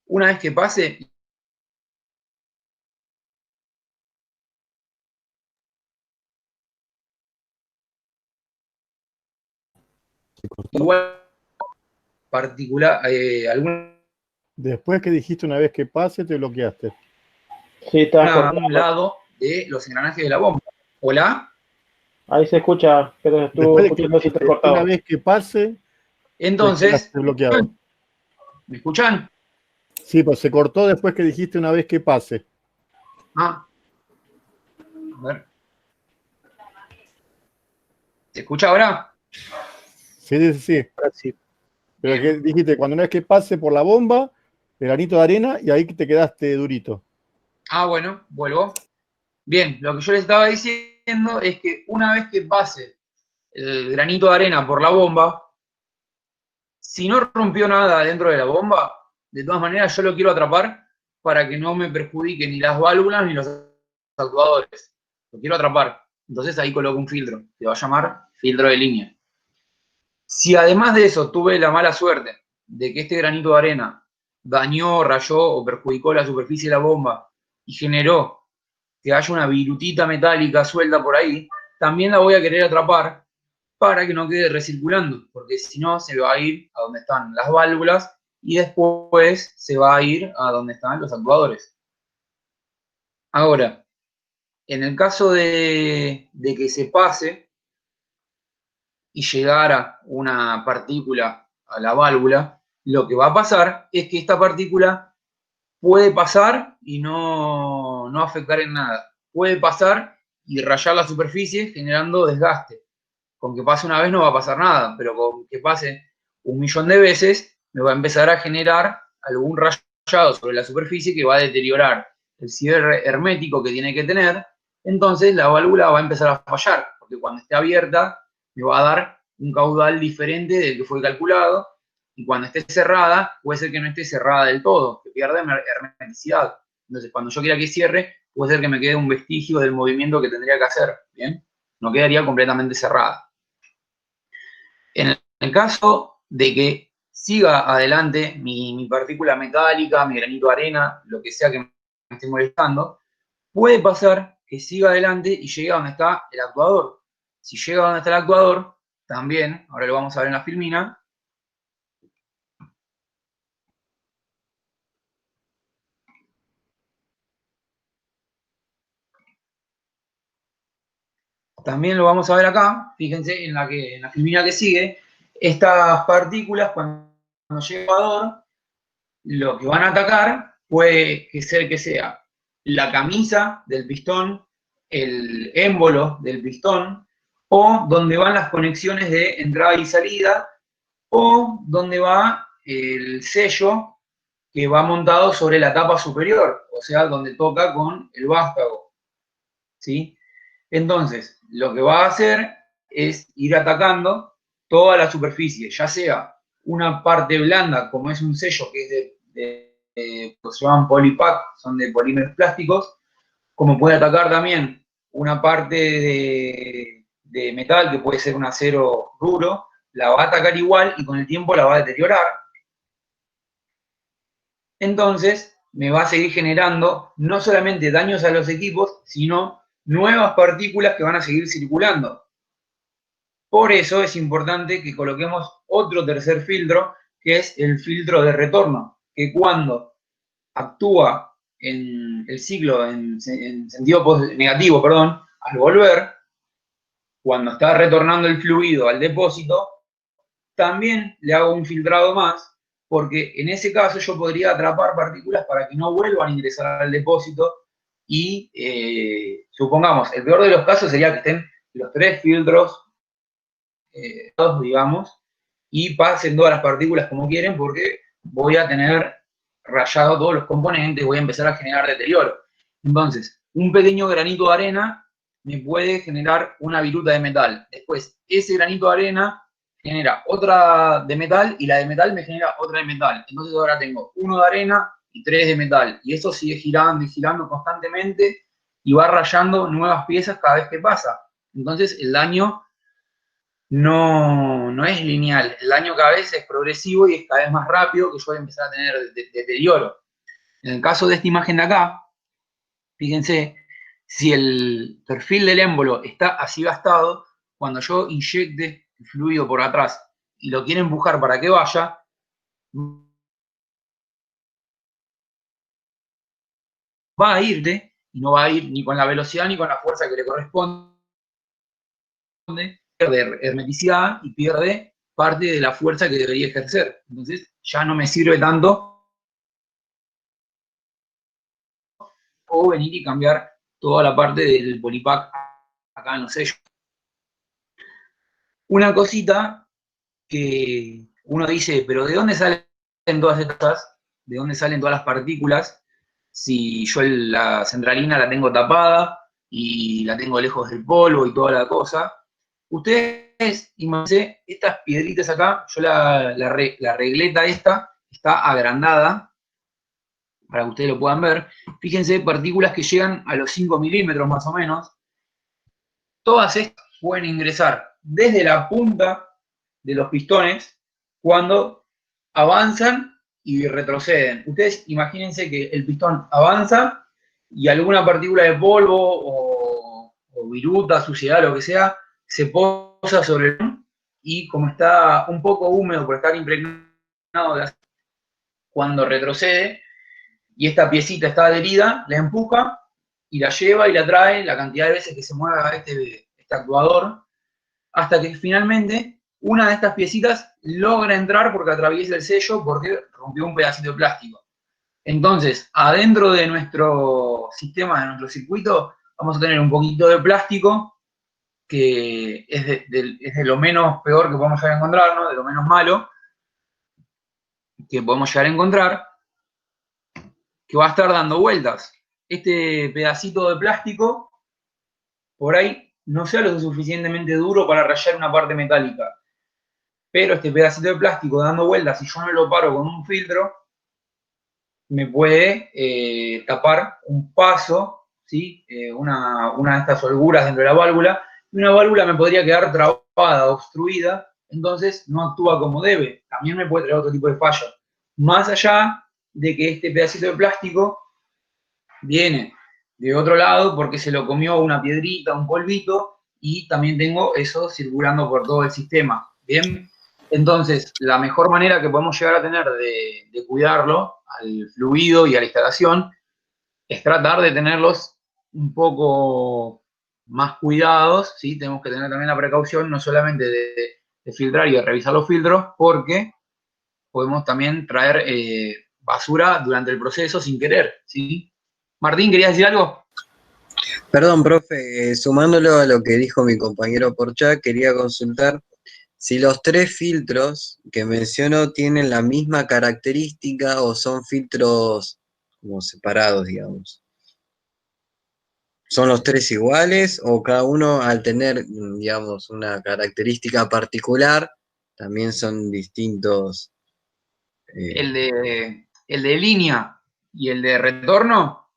S1: una vez que pase, igual particular, algún
S2: Después que dijiste una vez que pase, te bloqueaste.
S6: Sí, estás cortando.
S1: lado de los engranajes de la bomba. ¿Hola?
S6: Ahí se escucha, pero estuvo
S2: Después de que
S6: escuchando si te
S2: dijiste,
S6: cortado.
S2: una vez que pase,
S1: Entonces,
S2: te quedaste bloqueado.
S1: ¿me escuchan?
S2: Sí, pues se cortó después que dijiste una vez que pase.
S1: Ah. A ver. ¿Se escucha ahora?
S2: Sí, sí, sí.
S3: Ahora sí.
S2: Pero que dijiste, cuando una vez que pase por la bomba, el granito de arena, y ahí te quedaste durito.
S1: Ah, bueno, vuelvo. Bien, lo que yo les estaba diciendo es que una vez que pase el granito de arena por la bomba, si no rompió nada dentro de la bomba, de todas maneras yo lo quiero atrapar para que no me perjudique ni las válvulas ni los actuadores. Lo quiero atrapar. Entonces ahí coloco un filtro, que va a llamar filtro de línea. Si además de eso tuve la mala suerte de que este granito de arena dañó, rayó o perjudicó la superficie de la bomba y generó que haya una virutita metálica suelta por ahí, también la voy a querer atrapar para que no quede recirculando, porque si no se va a ir a donde están las válvulas y después se va a ir a donde están los actuadores. Ahora, en el caso de que se pase y llegara una partícula a la válvula, lo que va a pasar es que esta partícula puede pasar y no afectar en nada. Puede pasar y rayar la superficie generando desgaste. Con que pase una vez no va a pasar nada, pero con que pase 1.000.000 de veces me va a empezar a generar algún rayado sobre la superficie que va a deteriorar el cierre hermético que tiene que tener. Entonces la válvula va a empezar a fallar, porque cuando esté abierta me va a dar un caudal diferente del que fue calculado, y cuando esté cerrada, puede ser que no esté cerrada del todo, que pierda hermeticidad. Entonces, cuando yo quiera que cierre, puede ser que me quede un vestigio del movimiento que tendría que hacer, ¿bien? No quedaría completamente cerrada. En el caso de que siga adelante mi partícula metálica, mi granito de arena, lo que sea que me esté molestando, puede pasar que siga adelante y llegue a donde está el actuador. Si llega a donde está el actuador, también, ahora lo vamos a ver en la filmina, también lo vamos a ver acá, fíjense en la filmina que sigue, estas partículas cuando llega el actuador, lo que van a atacar puede ser que sea la camisa del pistón, el émbolo del pistón, o donde van las conexiones de entrada y salida, o donde va el sello que va montado sobre la tapa superior, o sea, donde toca con el vástago, ¿sí? Entonces, lo que va a hacer es ir atacando toda la superficie, ya sea una parte blanda, como es un sello que es pues se llaman polypack, son de polímeros plásticos, como puede atacar también una parte de metal, que puede ser un acero duro, la va a atacar igual y con el tiempo la va a deteriorar. Entonces, me va a seguir generando no solamente daños a los equipos, sino nuevas partículas que van a seguir circulando. Por eso es importante que coloquemos otro tercer filtro, que es el filtro de retorno, que cuando actúa en el ciclo en sentido negativo, perdón, al volver, cuando está retornando el fluido al depósito, también le hago un filtrado más, porque en ese caso yo podría atrapar partículas para que no vuelvan a ingresar al depósito y, supongamos, el peor de los casos sería que estén los tres filtros, digamos, y pasen todas las partículas como quieren, porque voy a tener rayado todos los componentes, voy a empezar a generar deterioro. Entonces, un pequeño granito de arena me puede generar una viruta de metal. Después, ese granito de arena genera otra de metal y la de metal me genera otra de metal. Entonces ahora tengo uno de arena y tres de metal. Y eso sigue girando y girando constantemente y va rayando nuevas piezas cada vez que pasa. Entonces el daño no es lineal. El daño cada vez es progresivo y es cada vez más rápido que yo voy a empezar a tener deterioro. En el caso de esta imagen de acá, fíjense, si el perfil del émbolo está así gastado, cuando yo inyecte el fluido por atrás y lo quiero empujar para que vaya, va a irte y no va a ir ni con la velocidad ni con la fuerza que le corresponde, pierde hermeticidad y pierde parte de la fuerza que debería ejercer. Entonces ya no me sirve tanto o venir y cambiar toda la parte del polypack acá en los sellos. Una cosita que uno dice, pero ¿de dónde salen todas estas? ¿De dónde salen todas las partículas? Si yo la centralina la tengo tapada y la tengo lejos del polvo y toda la cosa. Ustedes, imagínense, estas piedritas acá, yo la regleta esta está agrandada, para que ustedes lo puedan ver. Fíjense, partículas que llegan a los 5 milímetros más o menos. Todas estas pueden ingresar desde la punta de los pistones cuando avanzan y retroceden. Ustedes imagínense que el pistón avanza y alguna partícula de polvo o viruta, suciedad, lo que sea, se posa sobre el pistón y como está un poco húmedo por estar impregnado de aceite, cuando retrocede y esta piecita está adherida, la empuja y la lleva y la trae la cantidad de veces que se mueva este actuador, hasta que finalmente una de estas piecitas logra entrar porque atraviesa el sello porque rompió un pedacito de plástico. Entonces, adentro de nuestro sistema, de nuestro circuito, vamos a tener un poquito de plástico que es de lo menos peor que podemos llegar a encontrar, ¿no? De lo menos malo que podemos llegar a encontrar, que va a estar dando vueltas. Este pedacito de plástico, por ahí, no sea lo suficientemente duro para rayar una parte metálica. Pero este pedacito de plástico dando vueltas, si yo no lo paro con un filtro, me puede tapar un paso, ¿sí? Una de estas holguras dentro de la válvula, y una válvula me podría quedar trabada, obstruida, entonces no actúa como debe. También me puede traer otro tipo de fallo. Más allá de que este pedacito de plástico viene de otro lado porque se lo comió una piedrita, un polvito, y también tengo eso circulando por todo el sistema. Bien, entonces la mejor manera que podemos llegar a tener de cuidarlo al fluido y a la instalación es tratar de tenerlos un poco más cuidados, ¿sí? Tenemos que tener también la precaución no solamente de filtrar y de revisar los filtros, porque podemos también traer basura durante el proceso sin querer, ¿sí? Martín, ¿querías decir algo?
S7: Perdón, profe, sumándolo a lo que dijo mi compañero por chat, quería consultar si los tres filtros que mencionó tienen la misma característica o son filtros como separados, digamos. ¿Son los tres iguales o cada uno al tener, digamos, una característica particular, también son distintos?
S1: El de línea y el de retorno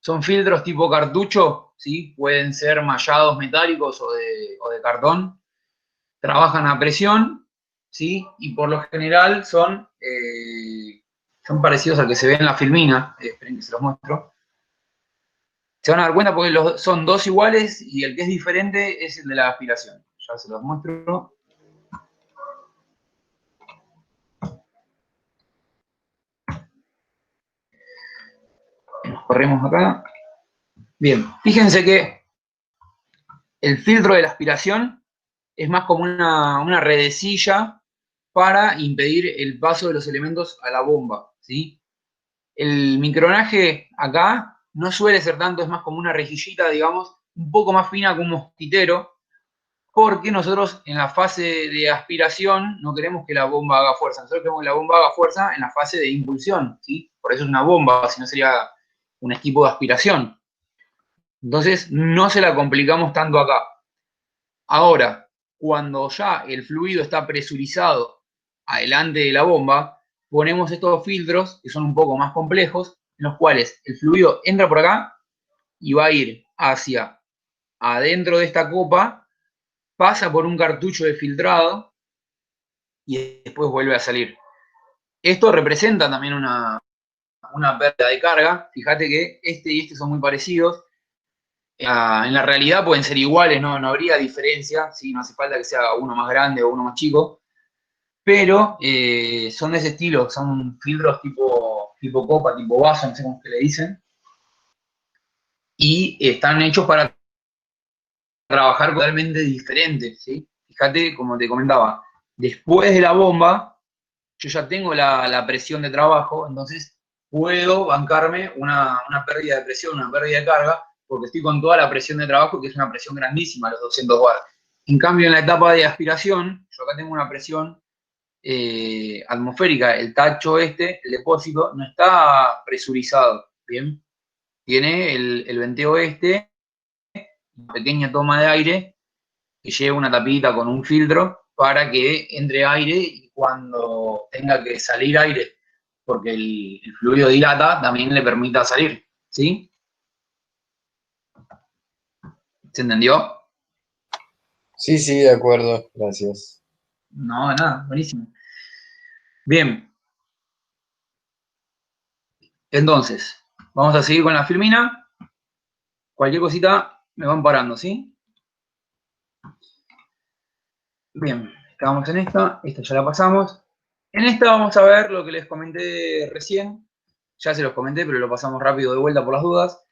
S1: son filtros tipo cartucho, ¿sí? Pueden ser mallados metálicos o de cartón. Trabajan a presión, ¿sí? Y por lo general son parecidos al que se ve en la filmina. Esperen que se los muestro. Se van a dar cuenta porque son dos iguales y el que es diferente es el de la aspiración. Ya se los muestro. Nos corremos acá. Bien, fíjense que el filtro de la aspiración es más como una redecilla para impedir el paso de los elementos a la bomba, ¿sí? El micronaje acá no suele ser tanto, es más como una rejillita, digamos, un poco más fina que un mosquitero, porque nosotros en la fase de aspiración no queremos que la bomba haga fuerza, nosotros queremos que la bomba haga fuerza en la fase de impulsión, ¿sí? Por eso es una bomba, si no sería un equipo de aspiración. Entonces no se la complicamos tanto acá. Ahora, cuando ya el fluido está presurizado adelante de la bomba, ponemos estos filtros que son un poco más complejos, en los cuales el fluido entra por acá y va a ir hacia adentro de esta copa, pasa por un cartucho de filtrado y después vuelve a salir. Esto representa también una pérdida de carga. Fíjate que este y este son muy parecidos. En la realidad pueden ser iguales, no habría diferencia, ¿sí? No hace falta que sea uno más grande o uno más chico, pero son de ese estilo, son filtros tipo copa, tipo vaso, no sé cómo que le dicen, y están hechos para trabajar totalmente diferente, ¿sí? Fíjate, como te comentaba, después de la bomba, yo ya tengo la presión de trabajo, entonces puedo bancarme una pérdida de presión, una pérdida de carga, porque estoy con toda la presión de trabajo, que es una presión grandísima, los 200 bar. En cambio, en la etapa de aspiración, yo acá tengo una presión atmosférica, el tacho el depósito, no está presurizado, ¿bien? Tiene el venteo una pequeña toma de aire, que lleva una tapita con un filtro para que entre aire y cuando tenga que salir aire, porque el fluido dilata, también le permita salir, ¿sí? ¿Se entendió?
S7: Sí, sí, de acuerdo, gracias.
S1: No, nada, buenísimo. Bien. Entonces, vamos a seguir con la filmina. Cualquier cosita me van parando, ¿sí? Bien, estamos en esta ya la pasamos. En esta vamos a ver lo que les comenté recién. Ya se los comenté, pero lo pasamos rápido de vuelta por las dudas.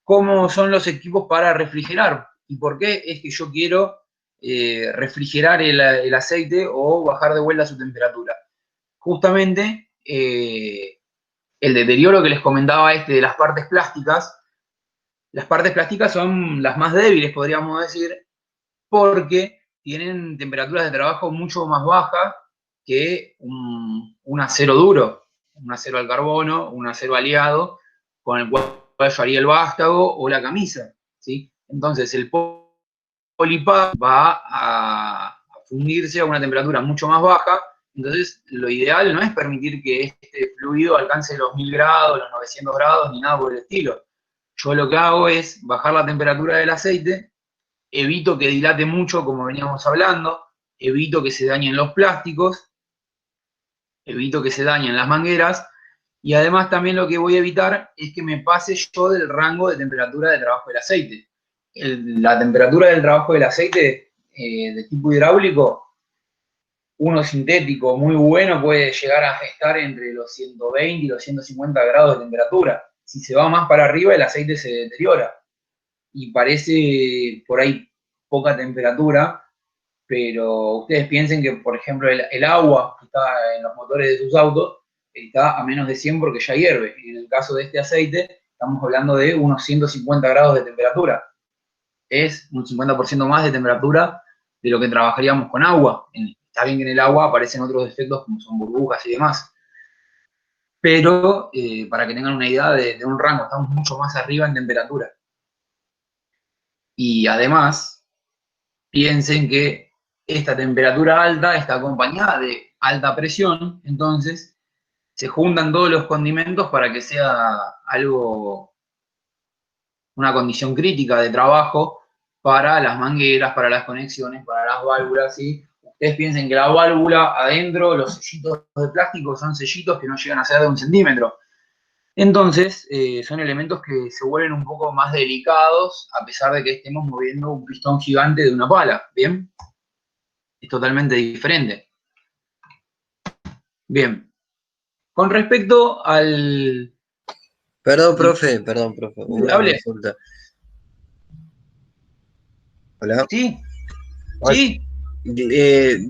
S1: Cómo son los equipos para refrigerar y por qué es que yo quiero refrigerar el aceite o bajar de vuelta su temperatura. Justamente el deterioro que les comentaba de las partes plásticas son las más débiles, podríamos decir, porque tienen temperaturas de trabajo mucho más bajas que un acero duro, un acero al carbono, un acero aliado, con el cual yo haría el vástago o la camisa, ¿sí? Entonces el polipar va a fundirse a una temperatura mucho más baja, entonces lo ideal no es permitir que este fluido alcance los 1000 grados, los 900 grados, ni nada por el estilo. Yo lo que hago es bajar la temperatura del aceite, evito que dilate mucho, como veníamos hablando, evito que se dañen los plásticos, evito que se dañen las mangueras, y además también lo que voy a evitar es que me pase yo del rango de temperatura de trabajo del aceite. La temperatura del trabajo del aceite de tipo hidráulico, uno sintético muy bueno puede llegar a estar entre los 120 y los 150 grados de temperatura. Si se va más para arriba, el aceite se deteriora. Y parece por ahí poca temperatura, pero ustedes piensen que, por ejemplo, el agua que está en los motores de sus autos está a menos de 100 porque ya hierve. Y en el caso de este aceite, estamos hablando de unos 150 grados de temperatura. Es un 50% más de temperatura de lo que trabajaríamos con agua. Está bien que en el agua aparecen otros efectos como son burbujas y demás. Pero para que tengan una idea de un rango, estamos mucho más arriba en temperatura. Y además, piensen que esta temperatura alta está acompañada de alta presión, entonces se juntan todos los condimentos para que sea algo, una condición crítica de trabajo para las mangueras, para las conexiones, para las válvulas, ¿sí? Ustedes piensen que la válvula adentro, los sellitos de plástico son sellitos que no llegan a ser de 1 centímetro. Entonces, son elementos que se vuelven un poco más delicados a pesar de que estemos moviendo un pistón gigante de una pala, ¿bien? Es totalmente diferente. Bien. Con respecto al...
S7: Perdón, profe, una
S1: Hable.
S7: consulta. Hola.
S1: ¿Sí? ¿Sí?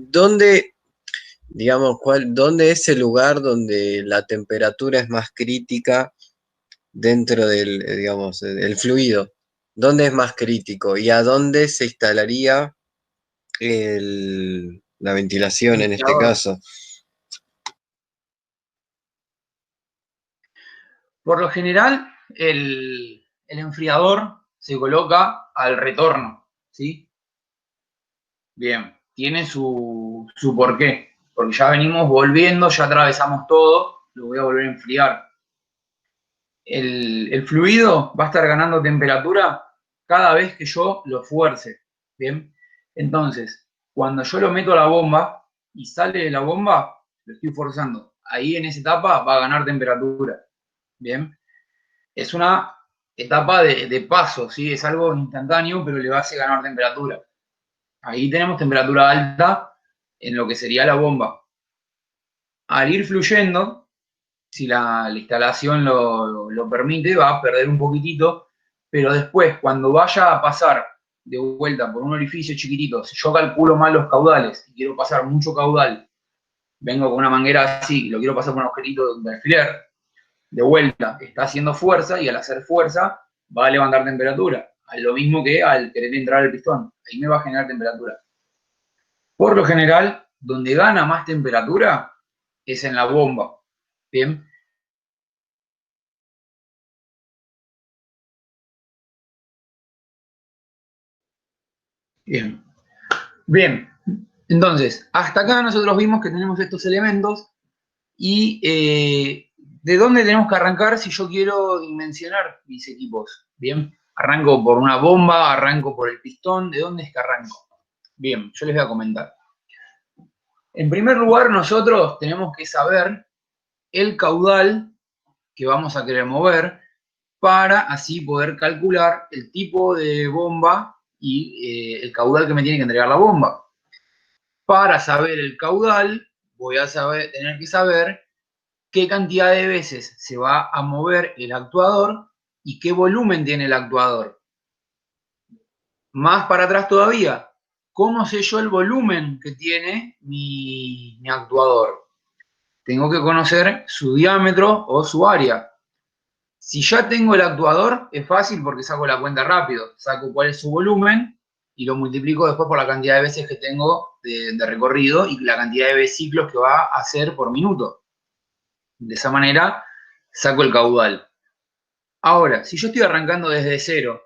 S7: ¿Dónde, digamos, dónde es el lugar donde la temperatura es más crítica dentro del, digamos, el fluido? ¿Dónde es más crítico? ¿Y a dónde se instalaría la ventilación en este caso?
S1: Por lo general, el enfriador se coloca al retorno, ¿sí? Bien, tiene su porqué, porque ya venimos volviendo, ya atravesamos todo, lo voy a volver a enfriar. El fluido va a estar ganando temperatura cada vez que yo lo fuerce, ¿bien? Entonces, cuando yo lo meto a la bomba y sale de la bomba, lo estoy forzando. Ahí en esa etapa va a ganar temperatura, ¿bien? Es una etapa de paso, ¿sí? Es algo instantáneo, pero le va a hacer ganar temperatura. Ahí tenemos temperatura alta en lo que sería la bomba. Al ir fluyendo, si la instalación lo permite, va a perder un poquitito, pero después, cuando vaya a pasar de vuelta por un orificio chiquitito, si yo calculo mal los caudales y quiero pasar mucho caudal, vengo con una manguera así, lo quiero pasar por un agujerito de alfiler, de vuelta, está haciendo fuerza y al hacer fuerza va a levantar temperatura. Lo mismo que al querer entrar el pistón, ahí me va a generar temperatura. Por lo general, donde gana más temperatura es en la bomba. ¿Bien? Bien. Bien. Entonces, hasta acá nosotros vimos que tenemos estos elementos y ¿de dónde tenemos que arrancar si yo quiero dimensionar mis equipos? Bien. Arranco por una bomba, arranco por el pistón, ¿de dónde es que arranco? Bien, yo les voy a comentar. En primer lugar, nosotros tenemos que saber el caudal que vamos a querer mover para así poder calcular el tipo de bomba y el caudal que me tiene que entregar la bomba. Para saber el caudal, voy a tener que saber qué cantidad de veces se va a mover el actuador y qué volumen tiene el actuador. Más para atrás todavía, ¿cómo sé yo el volumen que tiene mi actuador? Tengo que conocer su diámetro o su área. Si ya tengo el actuador, es fácil porque saco la cuenta rápido. Saco cuál es su volumen y lo multiplico después por la cantidad de veces que tengo de recorrido y la cantidad de ciclos que va a hacer por minuto. De esa manera, saco el caudal. Ahora, si yo estoy arrancando desde cero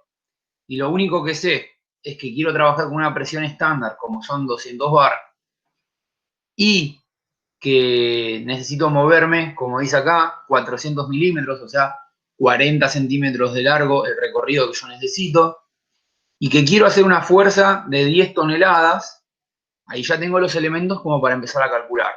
S1: y lo único que sé es que quiero trabajar con una presión estándar, como son 200 bar, y que necesito moverme, como dice acá, 400 milímetros, o sea, 40 centímetros de largo el recorrido que yo necesito, y que quiero hacer una fuerza de 10 toneladas, ahí ya tengo los elementos como para empezar a calcular.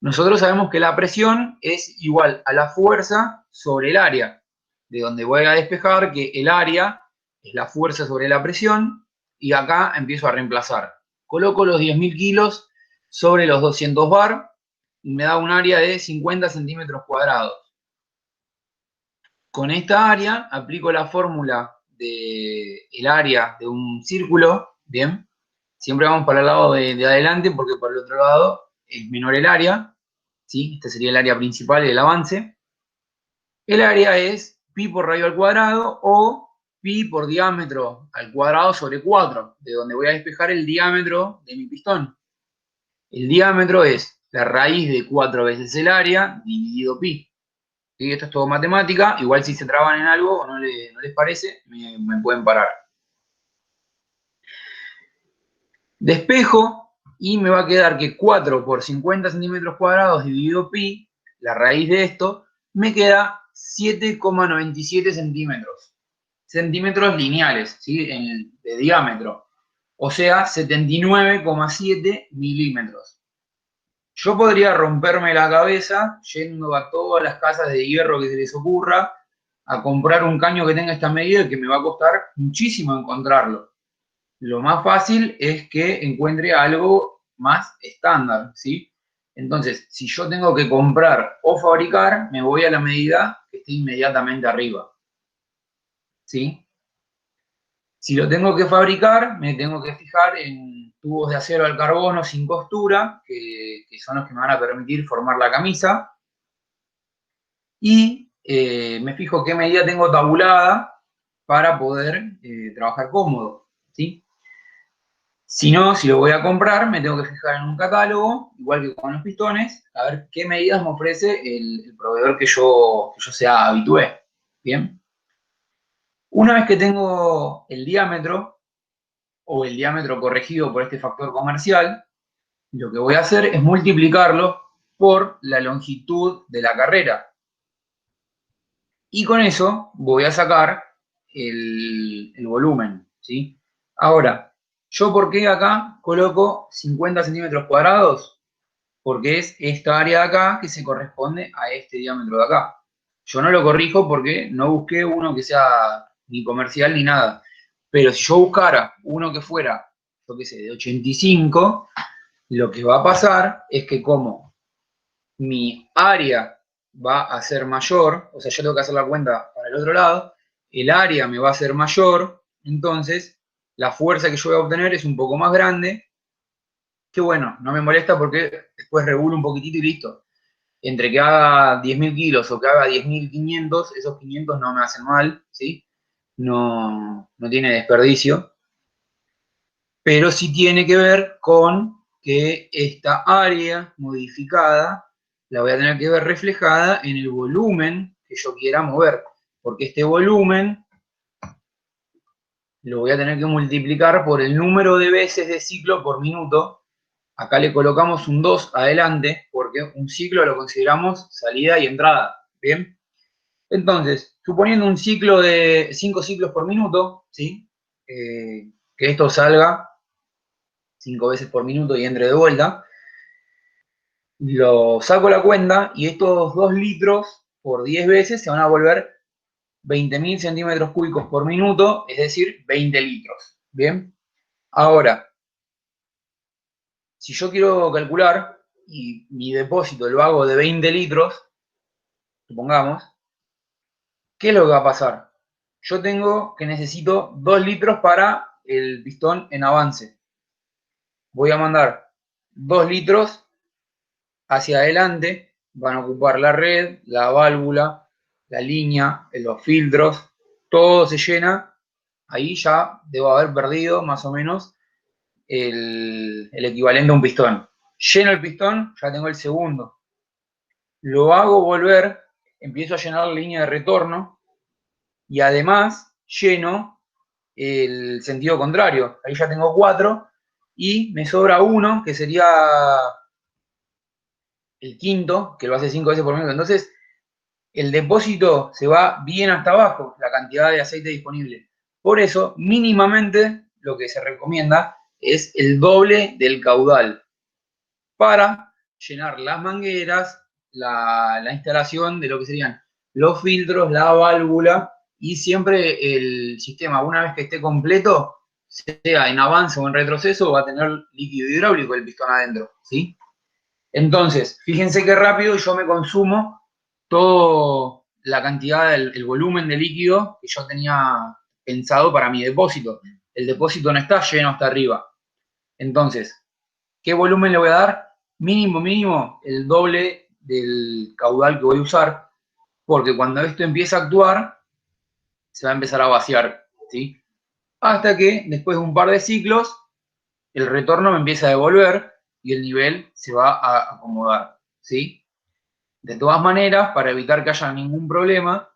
S1: Nosotros sabemos que la presión es igual a la fuerza sobre el área, de donde voy a despejar que el área es la fuerza sobre la presión, y acá empiezo a reemplazar. Coloco los 10.000 kilos sobre los 200 bar, y me da un área de 50 centímetros cuadrados. Con esta área aplico la fórmula del área de un círculo, ¿bien? Siempre vamos para el lado de adelante porque por el otro lado es menor el área, ¿sí? Este sería el área principal del avance. El área es pi por radio al cuadrado o pi por diámetro al cuadrado sobre 4, de donde voy a despejar el diámetro de mi pistón. El diámetro es la raíz de 4 veces el área dividido pi. ¿Sí? Esto es todo matemática, igual si se traban en algo o no les parece, me pueden parar. Despejo y me va a quedar que 4 por 50 centímetros cuadrados dividido pi, la raíz de esto, me queda 7,97 centímetros. Centímetros lineales, ¿sí? De diámetro. O sea, 79,7 milímetros. Yo podría romperme la cabeza yendo a todas las casas de hierro que se les ocurra a comprar un caño que tenga esta medida y que me va a costar muchísimo encontrarlo. Lo más fácil es que encuentre algo más estándar, ¿sí? Entonces, si yo tengo que comprar o fabricar, me voy a la medida que esté inmediatamente arriba, ¿sí? Si lo tengo que fabricar, me tengo que fijar en tubos de acero al carbono sin costura, que son los que me van a permitir formar la camisa. Y me fijo qué medida tengo tabulada para poder trabajar cómodo, ¿sí? Si no, si lo voy a comprar, me tengo que fijar en un catálogo, igual que con los pistones, a ver qué medidas me ofrece el proveedor que yo sea habitué, ¿bien? Una vez que tengo el diámetro, o el diámetro corregido por este factor comercial, lo que voy a hacer es multiplicarlo por la longitud de la carrera. Y con eso voy a sacar el volumen, ¿sí? Ahora, ¿yo por qué acá coloco 50 centímetros cuadrados? Porque es esta área de acá que se corresponde a este diámetro de acá. Yo no lo corrijo porque no busqué uno que sea ni comercial ni nada. Pero si yo buscara uno que fuera, yo qué sé, de 85, lo que va a pasar es que como mi área va a ser mayor, o sea, yo tengo que hacer la cuenta para el otro lado, el área me va a ser mayor, entonces la fuerza que yo voy a obtener es un poco más grande, que bueno, no me molesta porque después regulo un poquitito y listo. Entre que haga 10.000 kilos o que haga 10.500, esos 500 no me hacen mal, ¿sí? No tiene desperdicio, pero sí tiene que ver con que esta área modificada la voy a tener que ver reflejada en el volumen que yo quiera mover, porque este volumen lo voy a tener que multiplicar por el número de veces de ciclo por minuto. Acá le colocamos un 2 adelante, porque un ciclo lo consideramos salida y entrada, ¿bien? Entonces, suponiendo un ciclo de 5 ciclos por minuto, ¿sí? Que esto salga 5 veces por minuto y entre de vuelta, lo saco la cuenta y estos 2 litros por 10 veces se van a volver 20.000 centímetros cúbicos por minuto, es decir, 20 litros, ¿bien? Ahora, si yo quiero calcular y mi depósito lo hago de 20 litros, supongamos, ¿qué es lo que va a pasar? Yo necesito 2 litros para el pistón en avance. Voy a mandar 2 litros hacia adelante, van a ocupar la red, la válvula, la línea, los filtros, todo se llena. Ahí ya debo haber perdido más o menos el equivalente a un pistón. Lleno el pistón, ya tengo el segundo. Lo hago volver, empiezo a llenar la línea de retorno y además lleno el sentido contrario. Ahí ya tengo 4 y me sobra uno, que sería el quinto, que lo hace 5 veces por minuto. Entonces, el depósito se va bien hasta abajo, la cantidad de aceite disponible. Por eso, mínimamente, lo que se recomienda es el doble del caudal para llenar las mangueras, la instalación de lo que serían los filtros, la válvula y siempre el sistema, una vez que esté completo, sea en avance o en retroceso, va a tener líquido hidráulico el pistón adentro, ¿sí? Entonces, fíjense qué rápido yo me consumo toda la cantidad, el volumen de líquido que yo tenía pensado para mi depósito. El depósito no está lleno hasta arriba. Entonces, ¿qué volumen le voy a dar? Mínimo, el doble del caudal que voy a usar, porque cuando esto empieza a actuar, se va a empezar a vaciar, ¿sí? Hasta que después de un par de ciclos, el retorno me empieza a devolver y el nivel se va a acomodar, ¿sí? De todas maneras, para evitar que haya ningún problema,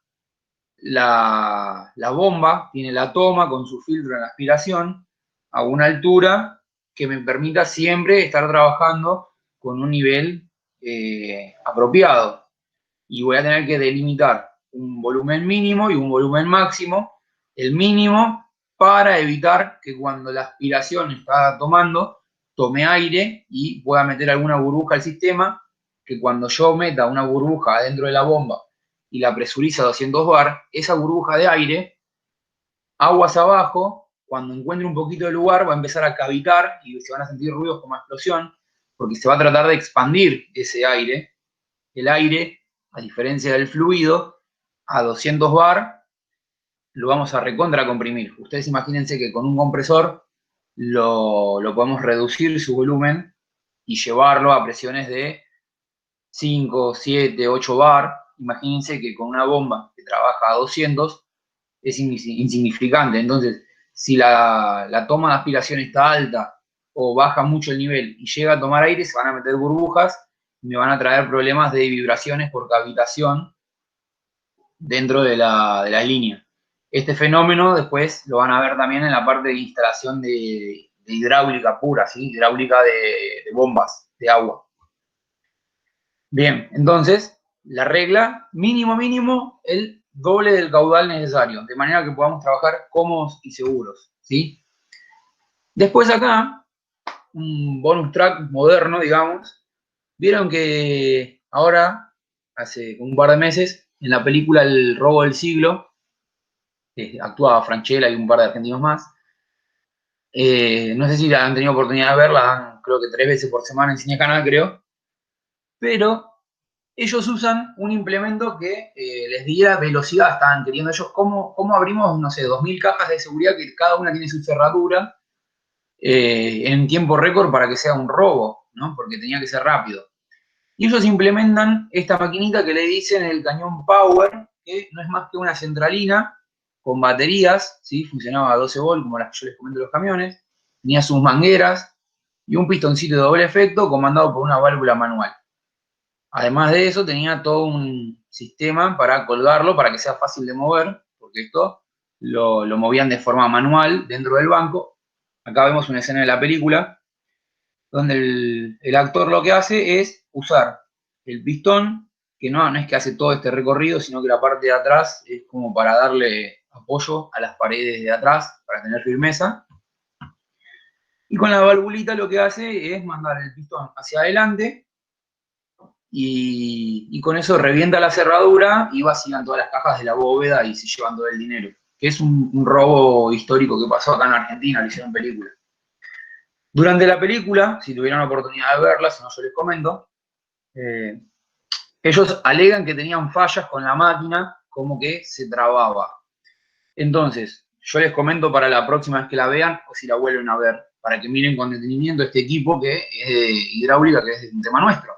S1: la bomba tiene la toma con su filtro en aspiración a una altura que me permita siempre estar trabajando con un nivel apropiado. Y voy a tener que delimitar un volumen mínimo y un volumen máximo. El mínimo para evitar que cuando la aspiración está tomando, tome aire y pueda meter alguna burbuja al sistema, que cuando yo meta una burbuja dentro de la bomba y la presuriza a 200 bar, esa burbuja de aire, aguas abajo, cuando encuentre un poquito de lugar, va a empezar a cavitar y se van a sentir ruidos como explosión, porque se va a tratar de expandir ese aire. El aire, a diferencia del fluido, a 200 bar, lo vamos a recontra comprimir. Ustedes imagínense que con un compresor lo podemos reducir su volumen y llevarlo a presiones de 5, 7, 8 bar. Imagínense que con una bomba que trabaja a 200 es insignificante. Entonces, si la toma de aspiración está alta o baja mucho el nivel y llega a tomar aire, se van a meter burbujas y me van a traer problemas de vibraciones por cavitación dentro de la línea. Este fenómeno después lo van a ver también en la parte de instalación de hidráulica pura, ¿sí? Hidráulica de bombas de agua. Bien, entonces, la regla, mínimo, el doble del caudal necesario, de manera que podamos trabajar cómodos y seguros, ¿sí? Después acá, un bonus track moderno, digamos, vieron que ahora, hace un par de meses, en la película El robo del siglo, actuaba Francella y un par de argentinos más. No sé si han tenido oportunidad de verla, dan creo que 3 veces por semana en Cine Canal, creo. Pero ellos usan un implemento que les diera velocidad, estaban queriendo ellos, ¿cómo abrimos, no sé, 2000 cajas de seguridad que cada una tiene su cerradura en tiempo récord para que sea un robo, ¿no? Porque tenía que ser rápido. Y ellos implementan esta maquinita que le dicen el cañón Power, que no es más que una centralina con baterías, ¿sí? Funcionaba a 12 volt, como las que yo les comento de los camiones, tenía sus mangueras y un pistoncito de doble efecto comandado por una válvula manual. Además de eso, tenía todo un sistema para colgarlo, para que sea fácil de mover, porque esto lo movían de forma manual dentro del banco. Acá vemos una escena de la película, donde el actor lo que hace es usar el pistón, que no es que hace todo este recorrido, sino que la parte de atrás es como para darle apoyo a las paredes de atrás, para tener firmeza. Y con la valvulita lo que hace es mandar el pistón hacia adelante, y con eso revienta la cerradura y vacían todas las cajas de la bóveda y se llevan todo el dinero. Que es un robo histórico que pasó acá en Argentina, lo hicieron película. Durante la película, si tuvieran la oportunidad de verla, si no yo les comento, ellos alegan que tenían fallas con la máquina, como que se trababa. Entonces, yo les comento para la próxima vez que la vean, o si la vuelven a ver, para que miren con detenimiento este equipo que es de hidráulica, que es un tema nuestro.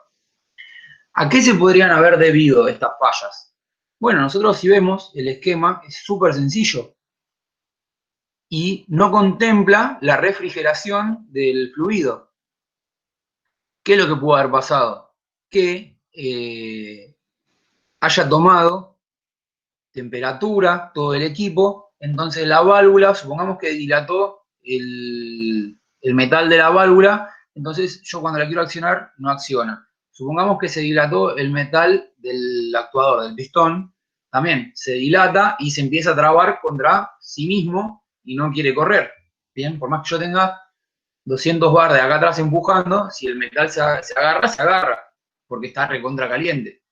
S1: ¿A qué se podrían haber debido estas fallas? Bueno, nosotros si vemos el esquema es súper sencillo y no contempla la refrigeración del fluido. ¿Qué es lo que pudo haber pasado? Que haya tomado temperatura todo el equipo, entonces la válvula, supongamos que dilató el metal de la válvula, entonces yo cuando la quiero accionar no acciona. Supongamos que se dilató el metal del actuador, del pistón, también se dilata y se empieza a trabar contra sí mismo y no quiere correr. Bien, por más que yo tenga 200 bar de acá atrás empujando, si el metal se agarra, porque está recontra caliente.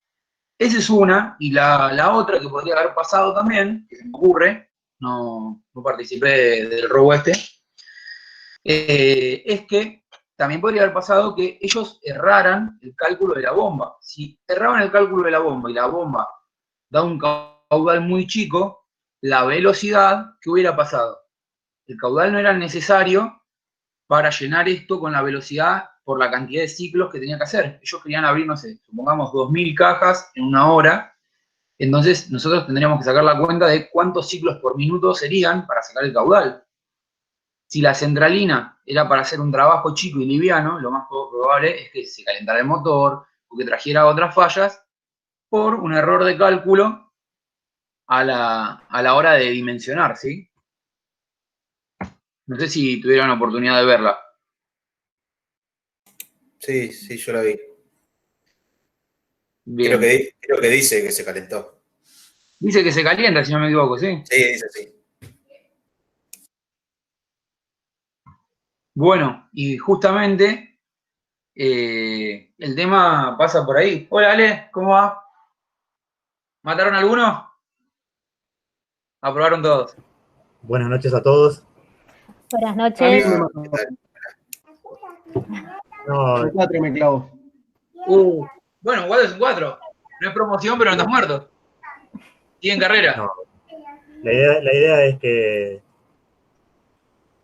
S1: Esa es una, y la otra que podría haber pasado también, que se me ocurre, no participé del robo este, es que también podría haber pasado que ellos erraran el cálculo de la bomba. Si erraban el cálculo de la bomba y la bomba da un caudal muy chico, la velocidad, ¿qué hubiera pasado? El caudal no era necesario para llenar esto con la velocidad por la cantidad de ciclos que tenía que hacer. Ellos querían abrir, no sé, supongamos 2000 cajas en una hora, Entonces, nosotros tendríamos que sacar la cuenta de cuántos ciclos por minuto serían para sacar el caudal. Si la centralina era para hacer un trabajo chico y liviano, lo más probable es que se calentara el motor o que trajera otras fallas por un error de cálculo a la hora de dimensionar, ¿sí? No sé si tuvieron la oportunidad de verla.
S8: Sí, sí, yo la vi.
S1: Bien.
S8: Creo que dice que se calentó.
S1: Dice que se calienta, si no me equivoco, ¿sí?
S8: Sí, dice sí.
S1: Bueno, y justamente el tema pasa por ahí. Hola, Ale, ¿cómo va? ¿Mataron a alguno? Aprobaron todos.
S9: Buenas noches a todos.
S10: Buenas
S5: A mí
S10: noches.
S5: me mató.
S9: No,
S5: El 4 me clavó.
S1: Bueno, 4 es un 4. No es promoción, pero no estás muerto. Sigue en carrera.
S9: no. La idea es que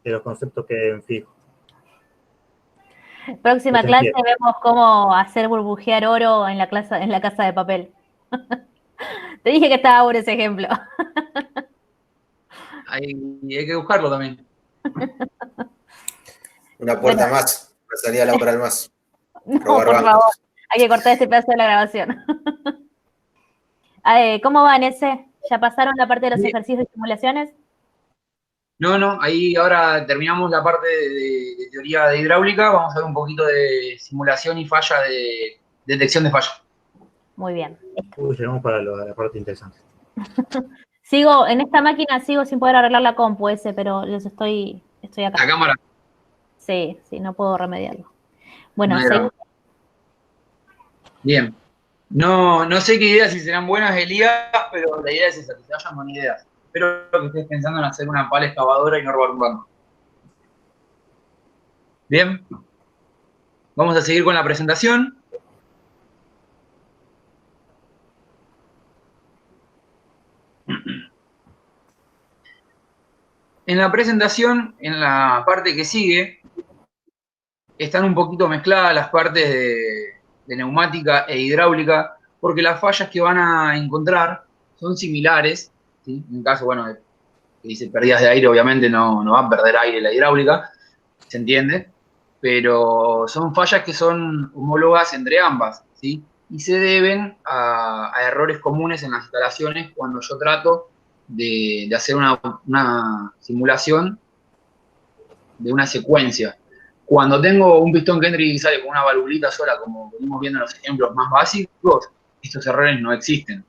S9: los conceptos queden fijos.
S10: Próxima
S9: Se
S10: clase
S9: entiende.
S10: vemos cómo hacer burbujear oro en la casa de papel. Te dije que estaba bueno ese ejemplo.
S1: Hay que buscarlo también.
S8: Una puerta más, una salida laboral más.
S10: No,
S8: Robar
S10: por
S8: bancos.
S10: favor, hay que cortar este pedazo de la grabación. ¿Cómo van ese? ¿Ya pasaron la parte de los
S1: Bien.
S10: ejercicios y simulaciones?
S1: No, ahí ahora terminamos la parte de teoría de hidráulica. Vamos a ver un poquito de simulación y falla de detección de falla.
S10: Muy bien.
S9: Llegamos para la parte interesante.
S10: Sigo, en esta máquina sigo sin poder arreglar la compu pero estoy acá.
S1: La cámara.
S10: Sí, no puedo remediarlo. Bueno,
S1: No hay drama. Bien. No sé qué ideas si serán buenas, Elías, pero la idea es esa, que se vayan con ideas. Espero que estés pensando en hacer una pala excavadora y no robar un banco. Bien. Vamos a seguir con la presentación. En la presentación, en la parte que sigue, están un poquito mezcladas las partes de neumática e hidráulica, porque las fallas que van a encontrar son similares, ¿sí? En caso, bueno, que dice pérdidas de aire, obviamente no va a perder aire la hidráulica, se entiende, pero son fallas que son homólogas entre ambas, ¿sí? Y se deben a errores comunes en las instalaciones cuando yo trato de hacer una simulación de una secuencia. Cuando tengo un pistón que entra y sale con una valvulita sola, como venimos viendo en los ejemplos más básicos, estos errores no existen.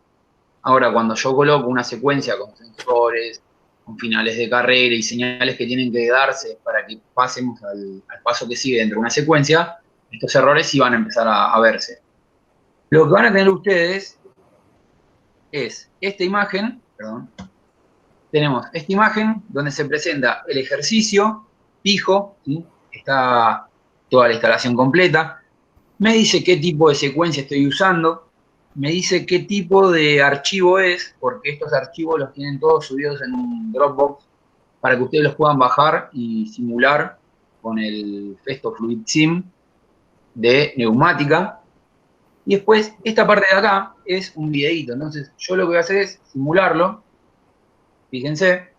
S1: Ahora, cuando yo coloco una secuencia con sensores, con finales de carrera y señales que tienen que darse para que pasemos al paso que sigue dentro de una secuencia, estos errores sí van a empezar a verse. Lo que van a tener ustedes es esta imagen, tenemos esta imagen donde se presenta el ejercicio fijo, ¿sí? Está toda la instalación completa, me dice qué tipo de secuencia estoy usando, me dice qué tipo de archivo es, porque estos archivos los tienen todos subidos en un Dropbox para que ustedes los puedan bajar y simular con el Festo Fluid Sim de neumática. Y después, esta parte de acá es un videíto, entonces yo lo que voy a hacer es simularlo, fíjense.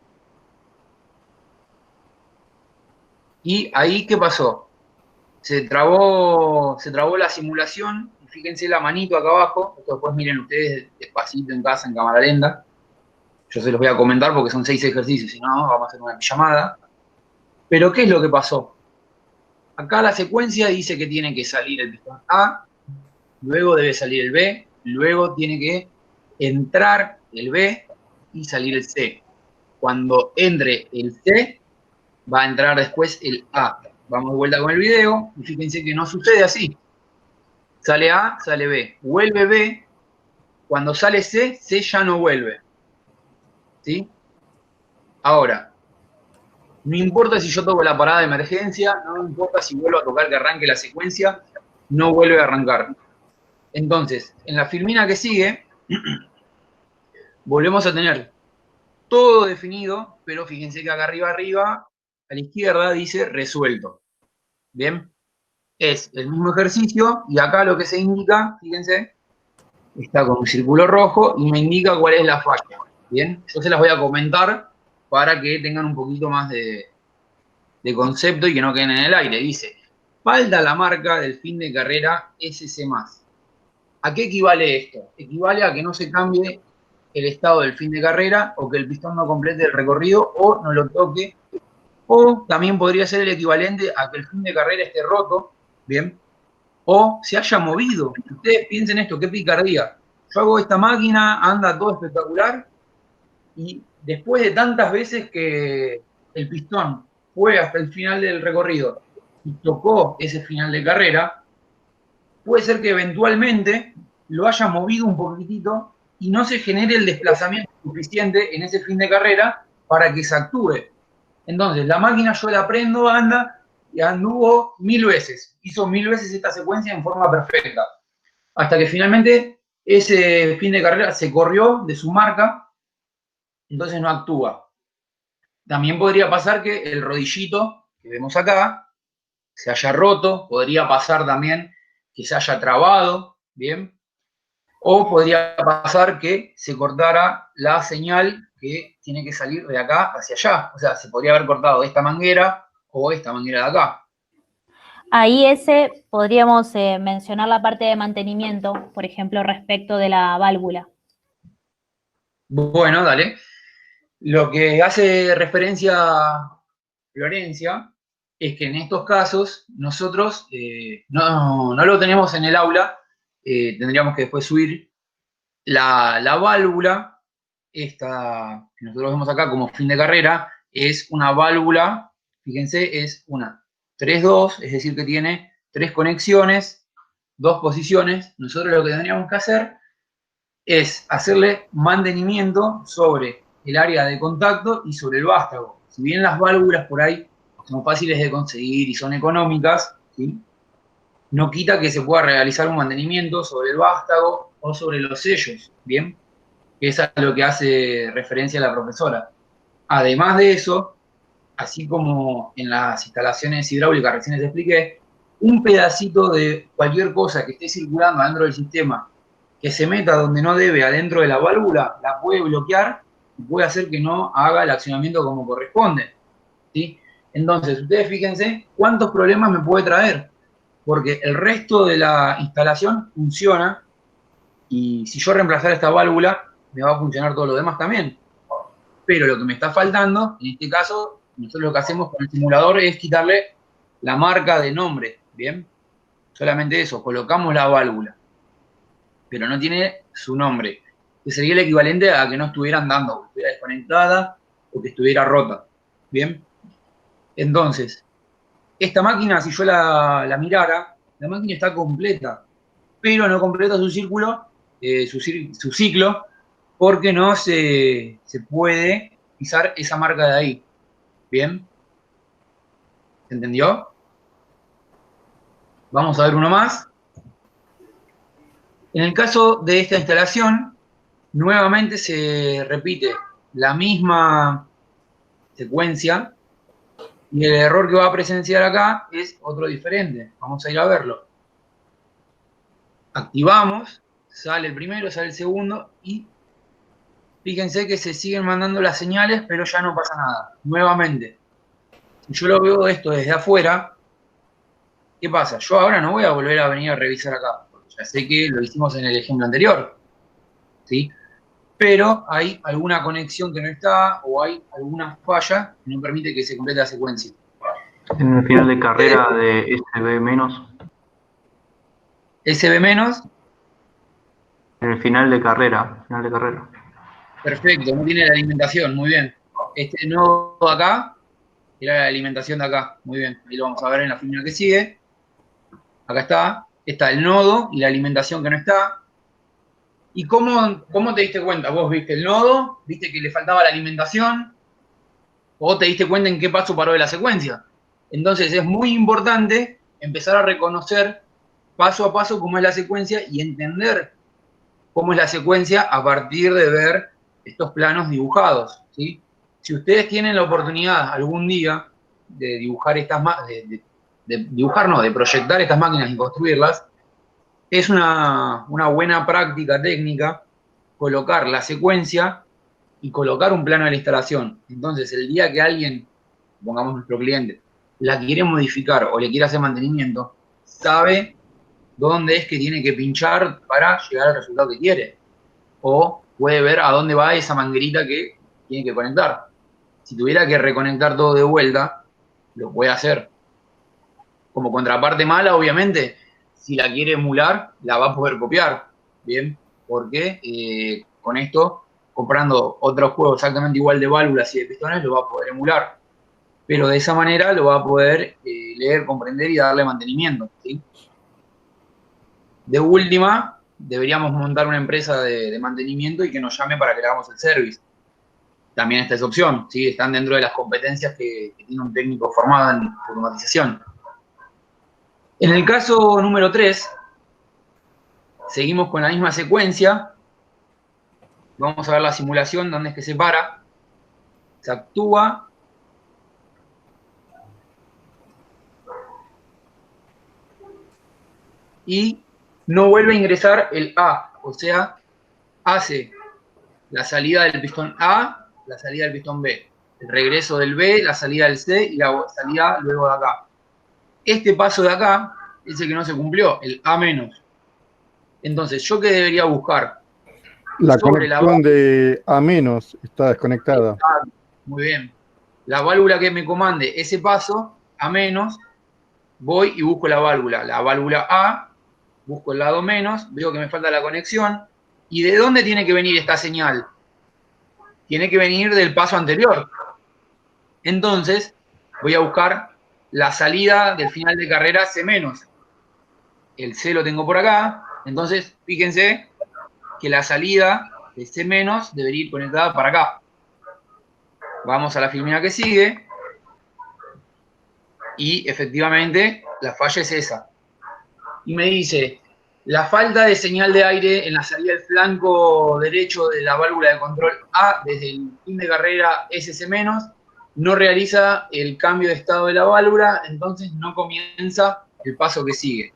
S1: Y ahí, ¿qué pasó? Se trabó la simulación, y fíjense la manito acá abajo, esto después miren ustedes despacito en casa, en cámara lenta. Yo se los voy a comentar porque son 6 ejercicios, si no, vamos a hacer una pijamada. Pero, ¿qué es lo que pasó? Acá la secuencia dice que tiene que salir el pistón A, luego debe salir el B, luego tiene que entrar el B y salir el C. Cuando entre el C, va a entrar después el A. Vamos de vuelta con el video y fíjense que no sucede así. Sale A, sale B. Vuelve B. Cuando sale C, C ya no vuelve. ¿Sí? Ahora, no importa si yo toco la parada de emergencia, no importa si vuelvo a tocar que arranque la secuencia, no vuelve a arrancar. Entonces, en la filmina que sigue, volvemos a tener todo definido, pero fíjense que acá arriba, a la izquierda dice resuelto. Bien, es el mismo ejercicio y acá lo que se indica, fíjense, está con un círculo rojo y me indica cuál es la falla. Bien, yo se las voy a comentar para que tengan un poquito más de concepto y que no queden en el aire. Dice, falta la marca del fin de carrera SC+. ¿A qué equivale esto? Equivale a que no se cambie el estado del fin de carrera o que el pistón no complete el recorrido o no lo toque. O también podría ser el equivalente a que el fin de carrera esté roto, ¿bien? O se haya movido. Ustedes piensen esto, qué picardía. Yo hago esta máquina, anda todo espectacular, y después de tantas veces que el pistón fue hasta el final del recorrido y tocó ese final de carrera, puede ser que eventualmente lo haya movido un poquitito y no se genere el desplazamiento suficiente en ese fin de carrera para que se actúe. Entonces, la máquina yo la prendo, anda, y anduvo 1000 veces. Hizo 1000 veces esta secuencia en forma perfecta. Hasta que finalmente ese fin de carrera se corrió de su marca, entonces no actúa. También podría pasar que el rodillito que vemos acá se haya roto, podría pasar también que se haya trabado, ¿bien? O podría pasar que se cortara la señal que tiene que salir de acá hacia allá. O sea, se podría haber cortado esta manguera o esta manguera de acá.
S10: Ahí podríamos mencionar la parte de mantenimiento, por ejemplo, respecto de la válvula.
S1: Bueno, dale. Lo que hace referencia Florencia es que en estos casos nosotros no lo tenemos en el aula, tendríamos que después subir la válvula, esta que nosotros vemos acá como fin de carrera, es una válvula, fíjense, es una 3-2, es decir que tiene 3 conexiones, 2 posiciones. Nosotros lo que tendríamos que hacer es hacerle mantenimiento sobre el área de contacto y sobre el vástago. Si bien las válvulas por ahí son fáciles de conseguir y son económicas, ¿sí?, no quita que se pueda realizar un mantenimiento sobre el vástago o sobre los sellos, ¿bien? Que es a lo que hace referencia la profesora. Además de eso, así como en las instalaciones hidráulicas recién les expliqué, un pedacito de cualquier cosa que esté circulando adentro del sistema que se meta donde no debe adentro de la válvula, la puede bloquear y puede hacer que no haga el accionamiento como corresponde, ¿sí? Entonces, ustedes fíjense cuántos problemas me puede traer, porque el resto de la instalación funciona y si yo reemplazar esta válvula, me va a funcionar todo lo demás también. Pero lo que me está faltando, en este caso, nosotros lo que hacemos con el simulador es quitarle la marca de nombre, ¿bien? Solamente eso, colocamos la válvula, pero no tiene su nombre, que sería el equivalente a que no estuviera andando, que estuviera desconectada o que estuviera rota, ¿bien? Entonces, esta máquina, si yo la mirara, la máquina está completa, pero no completa su círculo, su ciclo, porque no se puede pisar esa marca de ahí. ¿Bien? ¿Se entendió? Vamos a ver uno más. En el caso de esta instalación, nuevamente se repite la misma secuencia y el error que va a presenciar acá es otro diferente. Vamos a ir a verlo. Activamos, sale el primero, sale el segundo y fíjense que se siguen mandando las señales, pero ya no pasa nada. Nuevamente, si yo lo veo esto desde afuera, ¿qué pasa? Yo ahora no voy a volver a venir a revisar acá, porque ya sé que lo hicimos en el ejemplo anterior, ¿sí? Pero hay alguna conexión que no está o hay alguna falla que no permite que se complete la secuencia.
S11: En el final de carrera de SB-.
S1: SB-.
S11: En el final de carrera.
S1: Perfecto, no tiene la alimentación, muy bien. Este nodo acá era la alimentación de acá, muy bien. Ahí lo vamos a ver en la fórmula que sigue. Acá está el nodo y la alimentación que no está. ¿Y cómo te diste cuenta? ¿Vos viste el nodo? ¿Viste que le faltaba la alimentación? ¿O te diste cuenta en qué paso paró de la secuencia? Entonces es muy importante empezar a reconocer paso a paso cómo es la secuencia y entender cómo es la secuencia a partir de ver estos planos dibujados, ¿sí? Si ustedes tienen la oportunidad algún día de dibujar de proyectar estas máquinas y construirlas, Es una buena práctica técnica colocar la secuencia y colocar un plano de la instalación. Entonces, el día que alguien, pongamos nuestro cliente, la quiere modificar o le quiere hacer mantenimiento, sabe dónde es que tiene que pinchar para llegar al resultado que quiere. O puede ver a dónde va esa manguerita que tiene que conectar. Si tuviera que reconectar todo de vuelta, lo puede hacer. Como contraparte mala, obviamente, si la quiere emular, la va a poder copiar. Bien, porque con esto, comprando otro juego exactamente igual de válvulas y de pistones, lo va a poder emular. Pero de esa manera lo va a poder leer, comprender y darle mantenimiento, ¿sí? De última, deberíamos montar una empresa de mantenimiento y que nos llame para que le hagamos el service. También esta es opción, ¿sí? Están dentro de las competencias que tiene un técnico formado en automatización. En el caso número 3, seguimos con la misma secuencia. Vamos a ver la simulación, donde es que se para. Se actúa. Y no vuelve a ingresar el A. O sea, hace la salida del pistón A, la salida del pistón B. El regreso del B, la salida del C y la salida luego de acá. Este paso de acá es el que no se cumplió, el A-. Entonces, ¿yo qué debería buscar?
S2: La conexión de A- está desconectada.
S1: Muy bien. La válvula que me comande ese paso, A-, voy y busco la válvula. La válvula A, busco el lado menos, veo que me falta la conexión. ¿Y de dónde tiene que venir esta señal? Tiene que venir del paso anterior. Entonces, voy a buscar la salida del final de carrera C-. El C lo tengo por acá. Entonces, fíjense que la salida de C- debería ir conectada para acá. Vamos a la filmina que sigue. Y efectivamente, la falla es esa. Y me dice, la falta de señal de aire en la salida del flanco derecho de la válvula de control A desde el fin de carrera SC- no realiza el cambio de estado de la válvula, entonces no comienza el paso que sigue.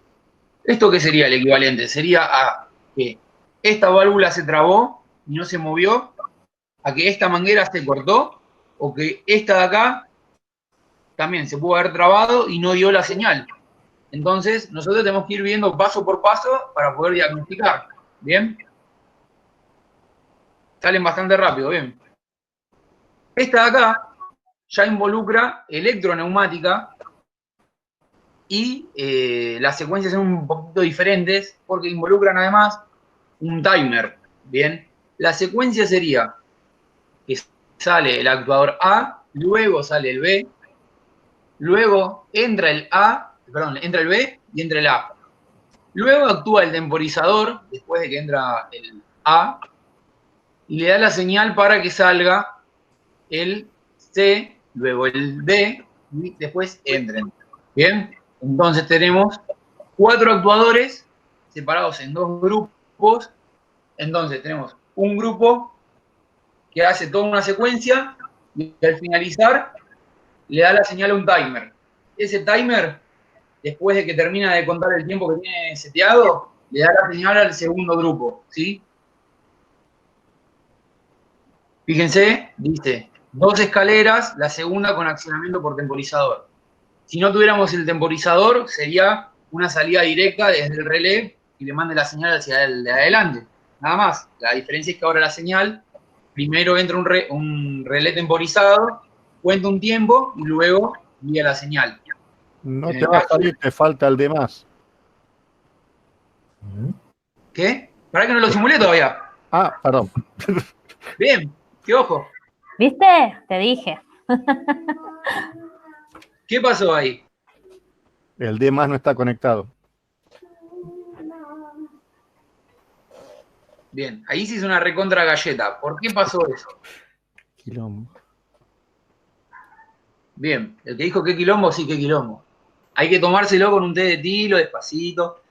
S1: ¿Esto qué sería el equivalente? Sería a que esta válvula se trabó y no se movió, a que esta manguera se cortó, o que esta de acá también se pudo haber trabado y no dio la señal. Entonces, nosotros tenemos que ir viendo paso por paso para poder diagnosticar. ¿Bien? Salen bastante rápido, ¿bien? Esta de acá ya involucra electroneumática y las secuencias son un poquito diferentes porque involucran además un timer. ¿Bien? La secuencia sería que sale el actuador A, luego sale el B, luego entra el B y entra el A. Luego actúa el temporizador, después de que entra el A, y le da la señal para que salga el C, luego el D, y después entren. ¿Bien? Entonces tenemos 4 actuadores separados en 2 grupos. Entonces tenemos un grupo que hace toda una secuencia y al finalizar le da la señal a un timer. Ese timer, después de que termina de contar el tiempo que tiene seteado, le da la señal al segundo grupo, ¿sí? Fíjense, dice, 2 escaleras, la segunda con accionamiento por temporizador. Si no tuviéramos el temporizador, sería una salida directa desde el relé y le mande la señal hacia el de adelante. Nada más. La diferencia es que ahora la señal, primero entra un relé temporizado, cuenta un tiempo y luego envía la señal.
S2: No te va a salir, te falta el de más.
S1: ¿Qué? ¿Para que no lo simulé todavía?
S2: Ah, perdón.
S1: Bien, qué ojo.
S10: ¿Viste? Te dije.
S1: ¿Qué pasó ahí?
S2: El de más no está conectado.
S1: Bien, ahí sí es una recontra galleta. ¿Por qué pasó eso?
S2: Quilombo.
S1: Bien, el que dijo qué quilombo, sí, qué quilombo. Hay que tomárselo con un té de tilo, despacito.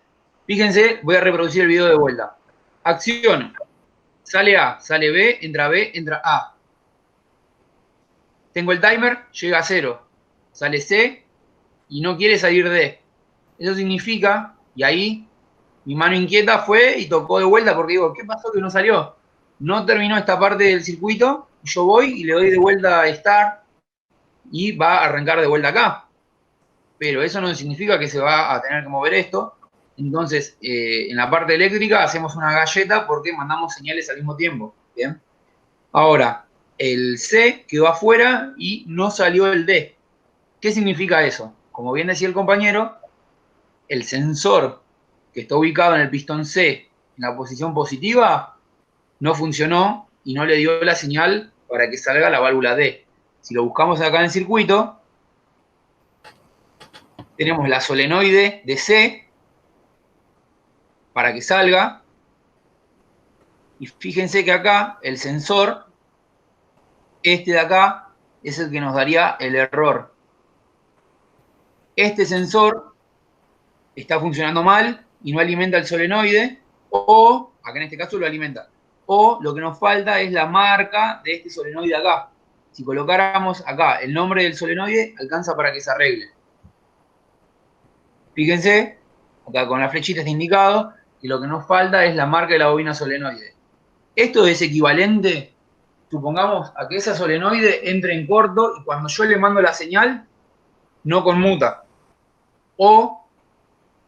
S1: Fíjense, voy a reproducir el video de vuelta. Acción. Sale A, sale B, entra A. Tengo el timer, llega a 0. Sale C y no quiere salir D. Eso significa, y ahí Mi mano inquieta fue y tocó de vuelta porque digo, ¿qué pasó que no salió? No terminó esta parte del circuito, yo voy y le doy de vuelta a Start y va a arrancar de vuelta acá. Pero eso no significa que se va a tener que mover esto. Entonces, en la parte eléctrica hacemos una galleta porque mandamos señales al mismo tiempo. ¿Bien? Ahora, el C quedó afuera y no salió el D. ¿Qué significa eso? Como bien decía el compañero, el sensor que está ubicado en el pistón C en la posición positiva no funcionó y no le dio la señal para que salga la válvula D. Si lo buscamos acá en el circuito, tenemos la solenoide de C para que salga. Y fíjense que acá el sensor, este de acá, es el que nos daría el error. Este sensor está funcionando mal y no alimenta el solenoide, o, acá en este caso lo alimenta, o lo que nos falta es la marca de este solenoide acá. Si colocáramos acá el nombre del solenoide, alcanza para que se arregle. Fíjense, acá con la flechita está indicado que lo que nos falta es la marca de la bobina solenoide. Esto es equivalente, supongamos, a que esa solenoide entre en corto y cuando yo le mando la señal, no conmuta. O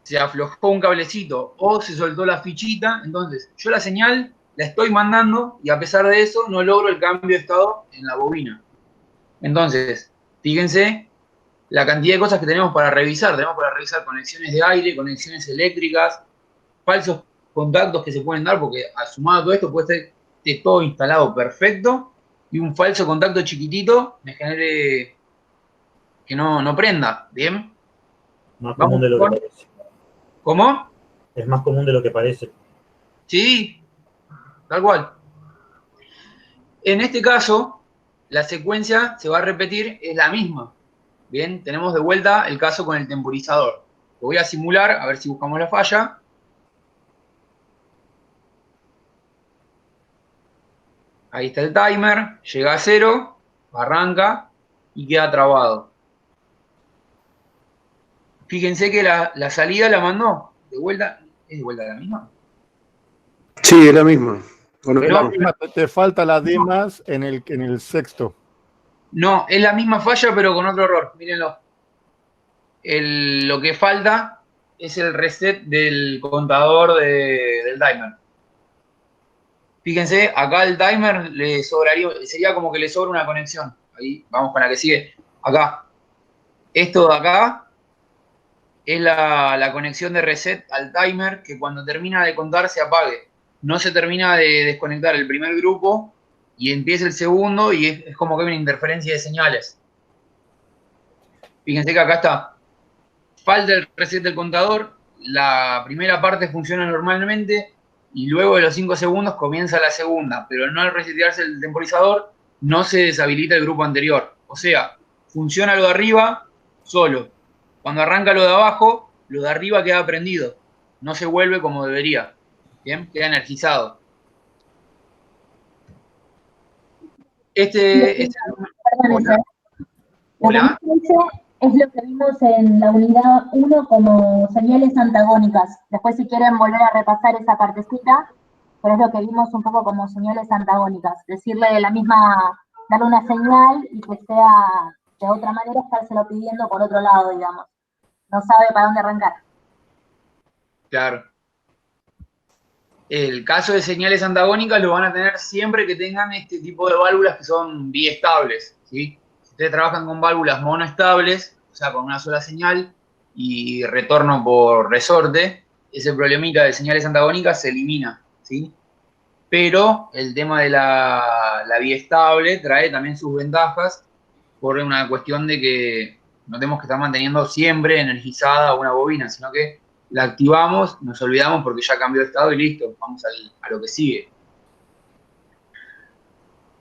S1: se aflojó un cablecito, o se soltó la fichita. Entonces, yo la señal la estoy mandando y a pesar de eso no logro el cambio de estado en la bobina. Entonces, fíjense la cantidad de cosas que tenemos para revisar. Tenemos para revisar conexiones de aire, conexiones eléctricas, falsos contactos que se pueden dar, porque sumado a todo esto puede ser que esté todo instalado perfecto y un falso contacto chiquitito me genere que no prenda. ¿Bien?
S9: Más común de lo que parece.
S1: ¿Cómo?
S9: Es más común de lo que parece.
S1: Sí, tal cual. En este caso, la secuencia se va a repetir, es la misma. Bien, tenemos de vuelta el caso con el temporizador. Lo voy a simular, a ver si buscamos la falla. Ahí está el timer, llega a 0, arranca y queda trabado. Fíjense que la salida la mandó de vuelta. ¿Es de vuelta la misma?
S5: Sí, es la misma.
S2: Es la misma, te falta la D más en el sexto.
S1: No, es la misma falla pero con otro error, mírenlo. Lo que falta es el reset del contador del timer. Fíjense, acá el timer le sobraría, sería como que le sobra una conexión. Ahí, vamos con la que sigue. Acá. Esto de acá es la conexión de reset al timer que cuando termina de contar se apague. No se termina de desconectar el primer grupo y empieza el segundo y es como que hay una interferencia de señales. Fíjense que acá está. Falta el reset del contador, la primera parte funciona normalmente y luego de los 5 segundos comienza la segunda, pero no al resetearse el temporizador no se deshabilita el grupo anterior. O sea, funciona lo de arriba solo. Cuando arranca lo de abajo, lo de arriba queda prendido. No se vuelve como debería. Bien, queda energizado. Hola.
S10: Es lo que vimos en la unidad 1 como señales antagónicas. Después, si quieren volver a repasar esa partecita, pero es lo que vimos un poco como señales antagónicas. Decirle la misma, darle una señal y que sea de otra manera, estárselo pidiendo por otro lado, digamos. No sabe para dónde arrancar.
S1: Claro. El caso de señales antagónicas lo van a tener siempre que tengan este tipo de válvulas que son biestables, ¿sí? Si ustedes trabajan con válvulas monoestables, o sea, con una sola señal y retorno por resorte, ese problemita de señales antagónicas se elimina, ¿sí? Pero el tema de la biestable trae también sus ventajas por una cuestión de que no tenemos que estar manteniendo siempre energizada una bobina, sino que la activamos, nos olvidamos porque ya cambió de estado y listo, vamos a lo que sigue.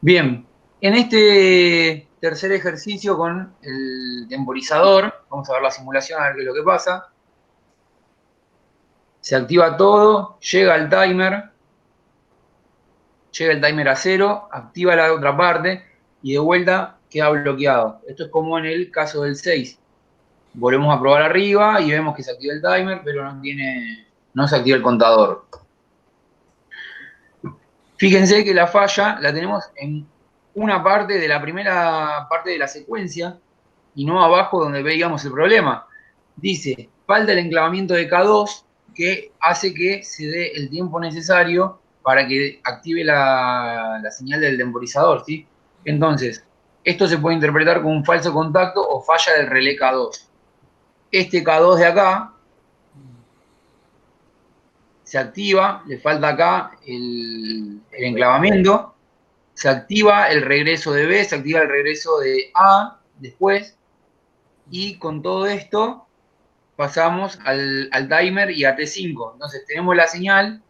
S1: Bien, en este tercer ejercicio con el temporizador, vamos a ver la simulación, a ver qué es lo que pasa. Se activa todo, llega el timer a 0, activa la otra parte y de vuelta queda bloqueado. Esto es como en el caso del 6. Volvemos a probar arriba y vemos que se activa el timer, pero no tiene no se activa el contador. Fíjense que la falla la tenemos en una parte de la primera parte de la secuencia y no abajo donde veíamos el problema. Dice, falta el enclavamiento de K2 que hace que se dé el tiempo necesario para que active la señal del temporizador, ¿sí? Entonces, esto se puede interpretar como un falso contacto o falla del relé K2. Este K2 de acá se activa, le falta acá el enclavamiento, se activa el regreso de B, se activa el regreso de A después, y con todo esto pasamos al timer y a T5. Entonces tenemos la señal,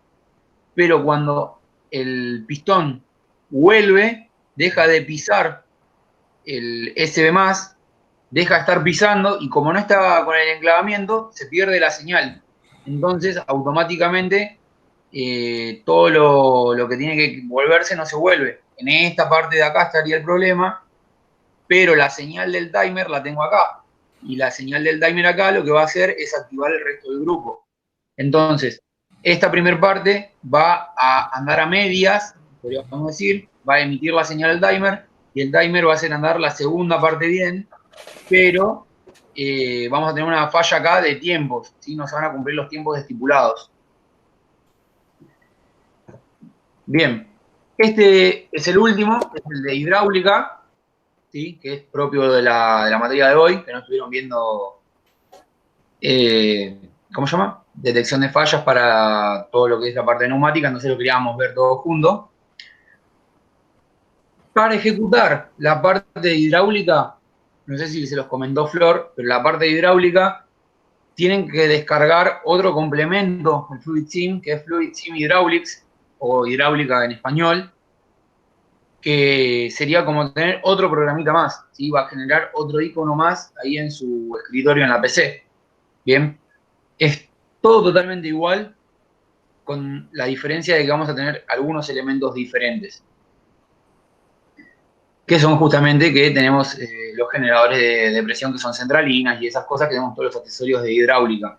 S1: pero cuando el pistón vuelve, deja de pisar el SB+, deja de estar pisando, y como no está con el enclavamiento, se pierde la señal. Entonces, automáticamente, todo lo que tiene que volverse no se vuelve. En esta parte de acá estaría el problema, pero la señal del timer la tengo acá. Y la señal del timer acá lo que va a hacer es activar el resto del grupo. Entonces, esta primera parte va a andar a medias, podríamos decir, va a emitir la señal del timer, y el timer va a hacer andar la segunda parte bien, pero vamos a tener una falla acá de tiempos, ¿sí? No se van a cumplir los tiempos estipulados. Bien, este es el último, es el de hidráulica, ¿sí? Que es propio de la materia de hoy, que no estuvieron viendo, ¿cómo se llama? Detección de fallas para todo lo que es la parte neumática, entonces lo queríamos ver todo junto. Para ejecutar la parte de hidráulica, no sé si se los comentó Flor, pero la parte de hidráulica tienen que descargar otro complemento, el Fluid Sim, que es Fluid Sim Hydraulics, o hidráulica en español, que sería como tener otro programita más, ¿sí? Va a generar otro icono más ahí en su escritorio en la PC. Bien, es todo totalmente igual, con la diferencia de que vamos a tener algunos elementos diferentes, que son justamente que tenemos los generadores de presión que son centralinas y esas cosas, que tenemos todos los accesorios de hidráulica.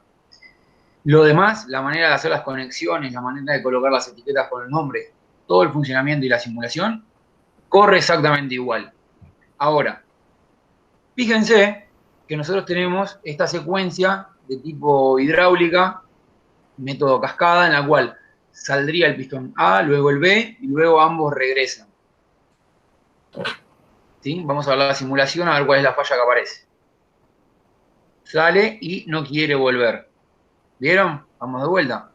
S1: Lo demás, la manera de hacer las conexiones, la manera de colocar las etiquetas con el nombre, todo el funcionamiento y la simulación, corre exactamente igual. Ahora, fíjense que nosotros tenemos esta secuencia de tipo hidráulica, método cascada, en la cual saldría el pistón A, luego el B, y luego ambos regresan. ¿Sí? Vamos a ver la simulación, a ver cuál es la falla que aparece. Sale y no quiere volver. ¿Vieron? Vamos de vuelta.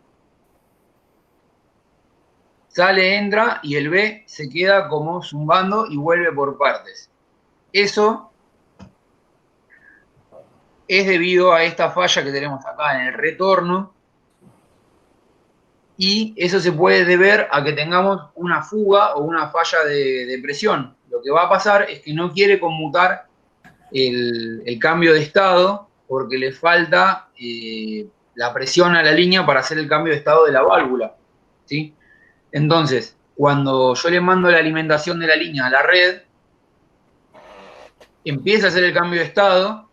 S1: Sale, entra, y el B se queda como zumbando y vuelve por partes. Eso es debido a esta falla que tenemos acá en el retorno, y eso se puede deber a que tengamos una fuga o una falla de presión. Lo que va a pasar es que no quiere conmutar el cambio de estado porque le falta la presión a la línea para hacer el cambio de estado de la válvula, ¿sí? Entonces, cuando yo le mando la alimentación de la línea a la red, empieza a hacer el cambio de estado,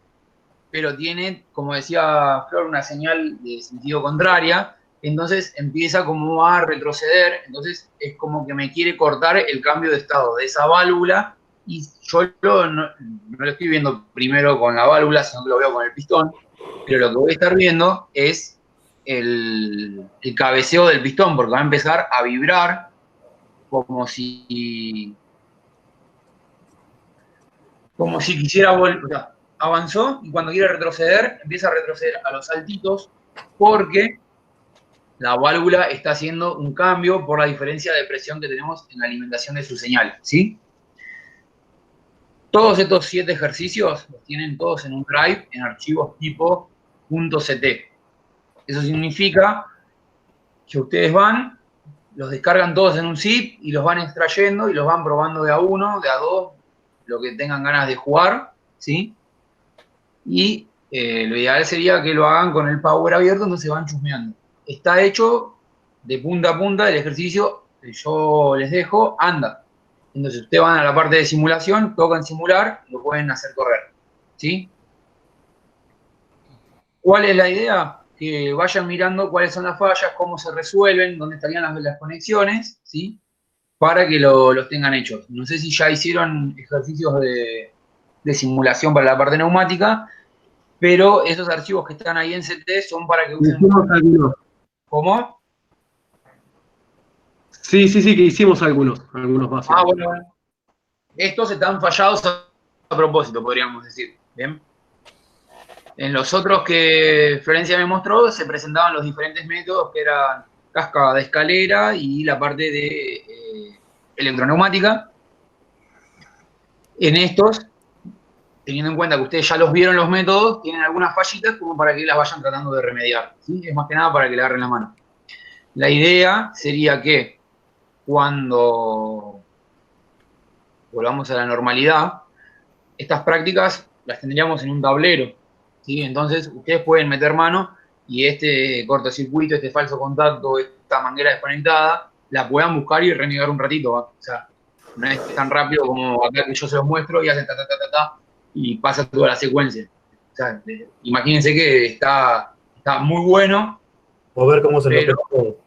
S1: pero tiene, como decía Flor, una señal de sentido contraria, entonces empieza como a retroceder, entonces es como que me quiere cortar el cambio de estado de esa válvula, y yo no lo estoy viendo primero con la válvula, sino que lo veo con el pistón, pero lo que voy a estar viendo es el cabeceo del pistón, porque va a empezar a vibrar como si quisiera volver. O sea, avanzó, y cuando quiere retroceder, empieza a retroceder a los saltitos, porque la válvula está haciendo un cambio por la diferencia de presión que tenemos en la alimentación de su señal, ¿sí? Todos estos 7 ejercicios los tienen todos en un drive en archivos tipo .ct. Eso significa que ustedes van, los descargan todos en un zip y los van extrayendo y los van probando de a 1, de a 2, lo que tengan ganas de jugar, ¿sí? Y lo ideal sería que lo hagan con el power abierto, entonces van chusmeando. Está hecho de punta a punta, el ejercicio que yo les dejo, anda. Entonces ustedes van a la parte de simulación, tocan simular, lo pueden hacer correr, ¿sí? ¿Cuál es la idea? Que que vayan mirando cuáles son las fallas, cómo se resuelven, dónde estarían las conexiones, ¿sí? Para que los tengan hechos. No sé si ya hicieron ejercicios de simulación para la parte neumática, pero esos archivos que están ahí en CT son para que usen...
S5: Hicimos algunos.
S1: ¿Cómo?
S5: Sí, que hicimos algunos básicos.
S1: Ah, bueno. Estos están fallados a propósito, podríamos decir. ¿Bien? En los otros que Florencia me mostró, se presentaban los diferentes métodos, que eran cascada de escalera y la parte de electroneumática. En estos, teniendo en cuenta que ustedes ya los vieron los métodos, tienen algunas fallitas como para que las vayan tratando de remediar, ¿sí? Es más que nada para que le agarren la mano. La idea sería que cuando volvamos a la normalidad, estas prácticas las tendríamos en un tablero, ¿sí? Entonces ustedes pueden meter mano y este cortocircuito, este falso contacto, esta manguera desconectada, la puedan buscar y renegar un ratito, ¿va? O sea, no es tan rápido como acá que yo se los muestro y hacen ta, y pasa toda la secuencia. O sea, imagínense que está muy bueno.
S9: O ver cómo se
S1: pero,
S9: lo...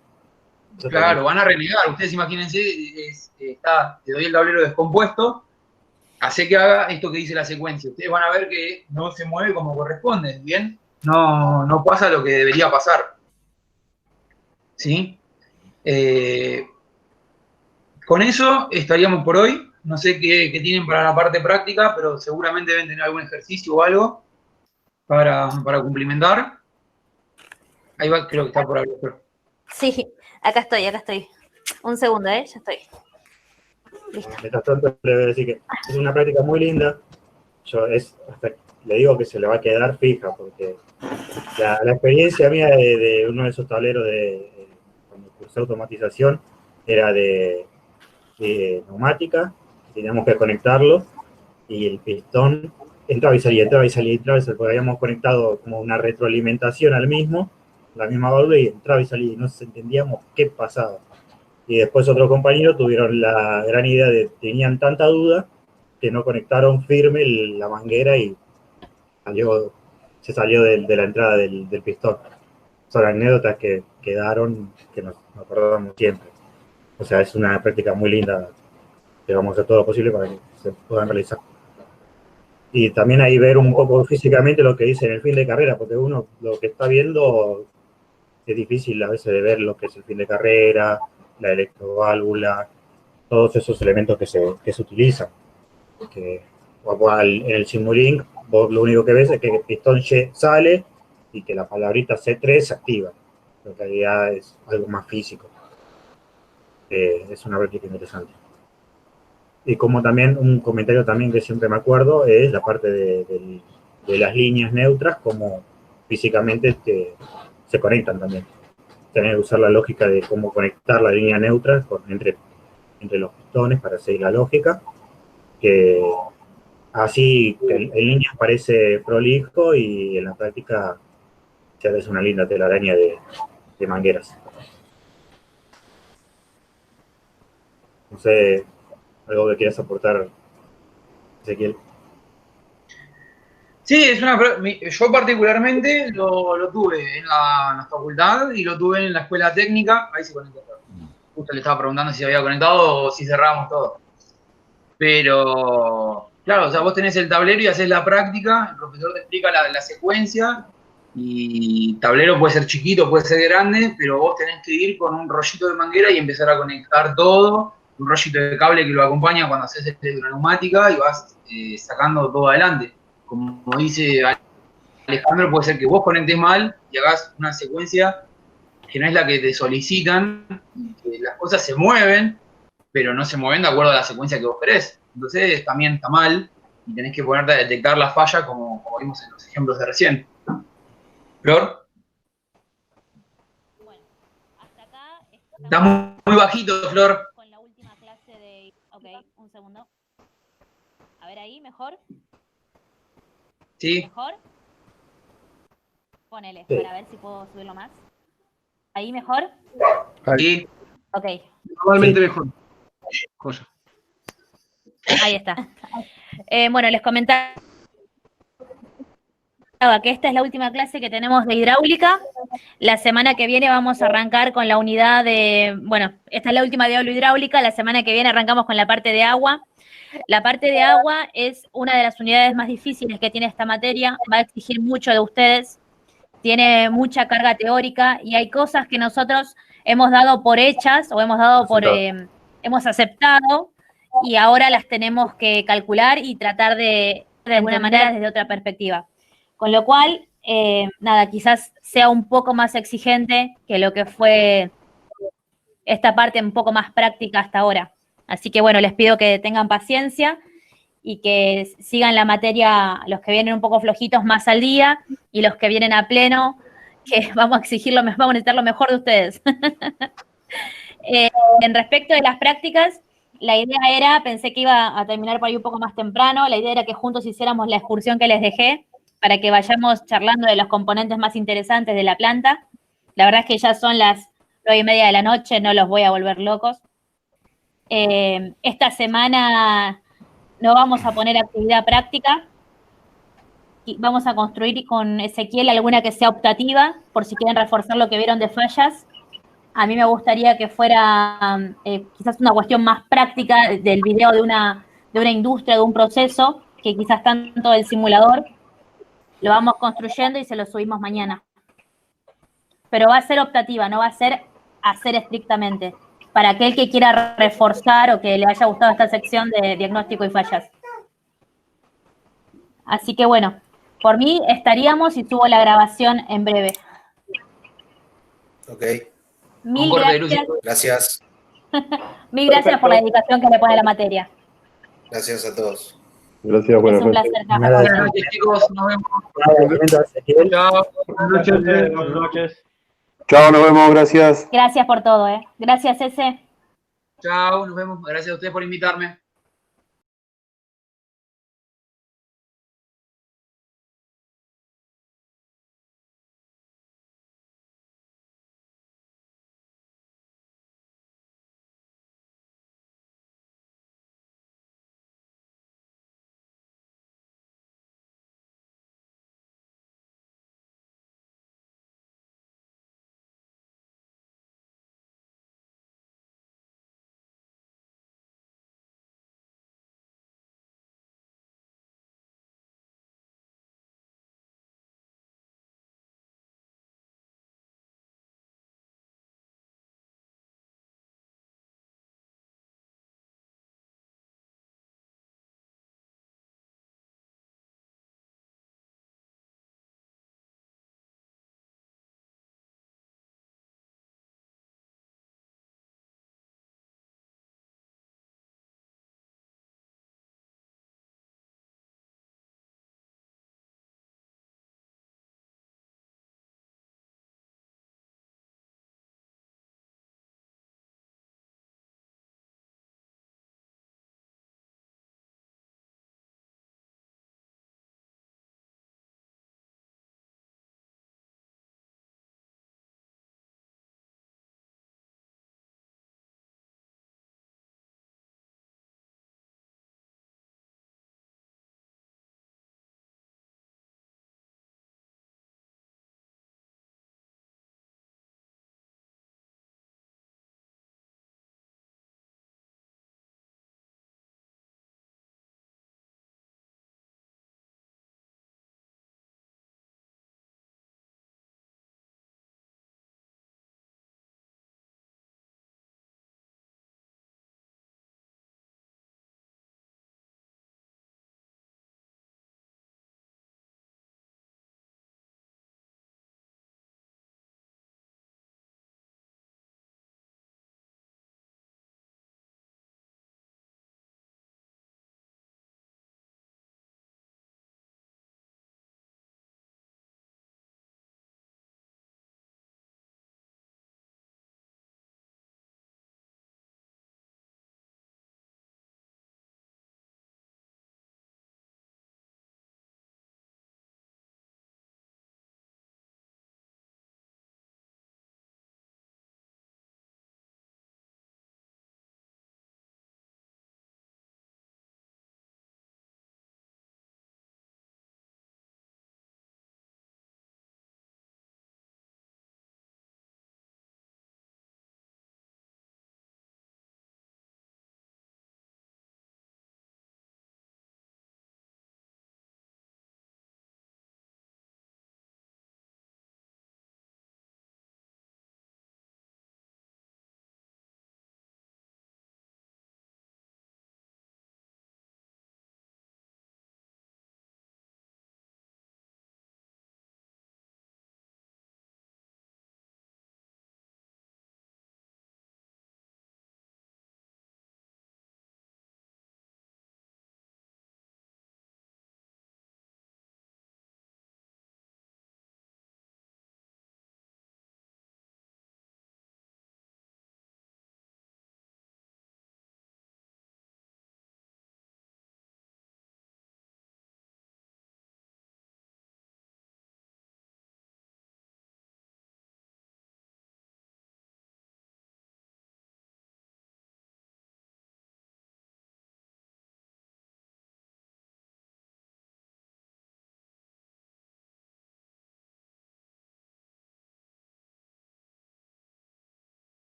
S1: Claro, van a renegar. Ustedes imagínense, te doy el tablero descompuesto, hace que haga esto que dice la secuencia. Ustedes van a ver que no se mueve como corresponde, ¿bien? No pasa lo que debería pasar. ¿Sí? Con eso estaríamos por hoy. No sé qué tienen para la parte práctica, pero seguramente deben tener algún ejercicio o algo para cumplimentar. Ahí va, creo que está por hablar.
S12: Sí, acá estoy. Un segundo, ya estoy. Listo.
S9: Mientras tanto, le voy a decir que es una práctica muy linda. Hasta le digo que se le va a quedar fija, porque la experiencia mía de uno de esos tableros cuando cursé automatización era de neumática, teníamos que conectarlo y el pistón entraba y salía, porque habíamos conectado como una retroalimentación al mismo, la misma válvula, y entraba y salía y no entendíamos qué pasaba. Y después otros compañeros tuvieron la gran idea tenían tanta duda que no conectaron firme la manguera y se salió de la entrada del pistón. Son anécdotas que quedaron, que nos acordamos siempre. O sea, es una práctica muy linda, que vamos a hacer todo lo posible para que se puedan realizar. Y también ahí ver un poco físicamente lo que dice en el fin de carrera, porque uno lo que está viendo es difícil a veces de ver lo que es el fin de carrera, la electroválvula, todos esos elementos que se utilizan. En el Simulink, vos lo único que ves es que el pistón sale y que la palabrita C3 se activa. En realidad es algo más físico. Es una práctica interesante. Y como también un comentario también que siempre me acuerdo es la parte de las líneas neutras, como físicamente se conectan también. Tener que usar la lógica de cómo conectar la línea neutra entre los pistones para seguir la lógica, que así que en línea parece prolijo y en la práctica se hace una linda telaraña de mangueras. No sé, algo que quieras aportar, Ezequiel.
S1: Sí, yo particularmente lo tuve en la facultad y lo tuve en la escuela técnica. Ahí se conectó todo. Justo le estaba preguntando si se había conectado o si cerrábamos todo. Pero, claro, o sea, vos tenés el tablero y haces la práctica, el profesor te explica la secuencia, y el tablero puede ser chiquito, puede ser grande, pero vos tenés que ir con un rollito de manguera y empezar a conectar todo, un rollito de cable que lo acompaña cuando haces electroneumática y vas sacando todo adelante. Como dice Alejandro, puede ser que vos conectes mal y hagas una secuencia que no es la que te solicitan, y que las cosas se mueven, pero no se mueven de acuerdo a la secuencia que vos querés. Entonces también está mal y tenés que ponerte a detectar la falla como vimos en los ejemplos de recién. ¿Flor?
S12: Bueno, hasta acá
S1: Está muy bajito, Flor.
S12: Con la última clase de... Ok, un segundo. A ver ahí, ¿mejor?
S1: Sí.
S12: ¿Mejor? Ponele, para ver si puedo subirlo más. ¿Ahí mejor?
S1: Sí.
S12: Ok.
S5: Normalmente mejor. Joya.
S12: Ahí está. Bueno, les comentaba que esta es la última clase que tenemos de hidráulica. La semana que viene vamos a arrancar con la unidad de, bueno, esta es la última de hidráulica, la semana que viene arrancamos con la parte de agua. La parte de agua es una de las unidades más difíciles que tiene esta materia, va a exigir mucho de ustedes, tiene mucha carga teórica y hay cosas que nosotros hemos dado por hechas o hemos dado por, hemos aceptado y ahora las tenemos que calcular y tratar de alguna manera desde otra perspectiva. Con lo cual, nada, quizás sea un poco más exigente que lo que fue esta parte un poco más práctica hasta ahora. Así que bueno, les pido que tengan paciencia y que sigan la materia, los que vienen un poco flojitos más al día y los que vienen a pleno, que vamos a exigirlo, vamos a necesitar lo mejor de ustedes. En respecto de las prácticas, la idea era, pensé que iba a terminar por ahí un poco más temprano, la idea era que juntos hiciéramos la excursión que les dejé, para que vayamos charlando de los componentes más interesantes de la planta. La verdad es que ya son las 9:30 de la noche, no los voy a volver locos. Esta semana no vamos a poner actividad práctica, y vamos a construir con Ezequiel alguna que sea optativa, por si quieren reforzar lo que vieron de fallas. A mí me gustaría que fuera quizás una cuestión más práctica del video de una industria, de un proceso, que quizás tanto del simulador. Lo vamos construyendo y se lo subimos mañana. Pero va a ser optativa, no va a ser hacer estrictamente. Para aquel que quiera reforzar o que le haya gustado esta sección de diagnóstico y fallas. Así que bueno, por mí estaríamos y subo la grabación en breve.
S8: Ok.
S12: Mil gracias.
S8: Gracias.
S12: Mil gracias por la dedicación que le pone a la materia.
S8: Gracias a todos.
S4: Gracias, buenas
S12: Es un
S4: noches.
S12: placer.
S1: Buenas noches, chicos. Nos vemos. Chao.
S6: Buenas noches. Buenas noches.
S4: Chao, nos vemos, gracias.
S12: Gracias por todo, Gracias, Ese.
S1: Chao, nos vemos. Gracias a ustedes por invitarme.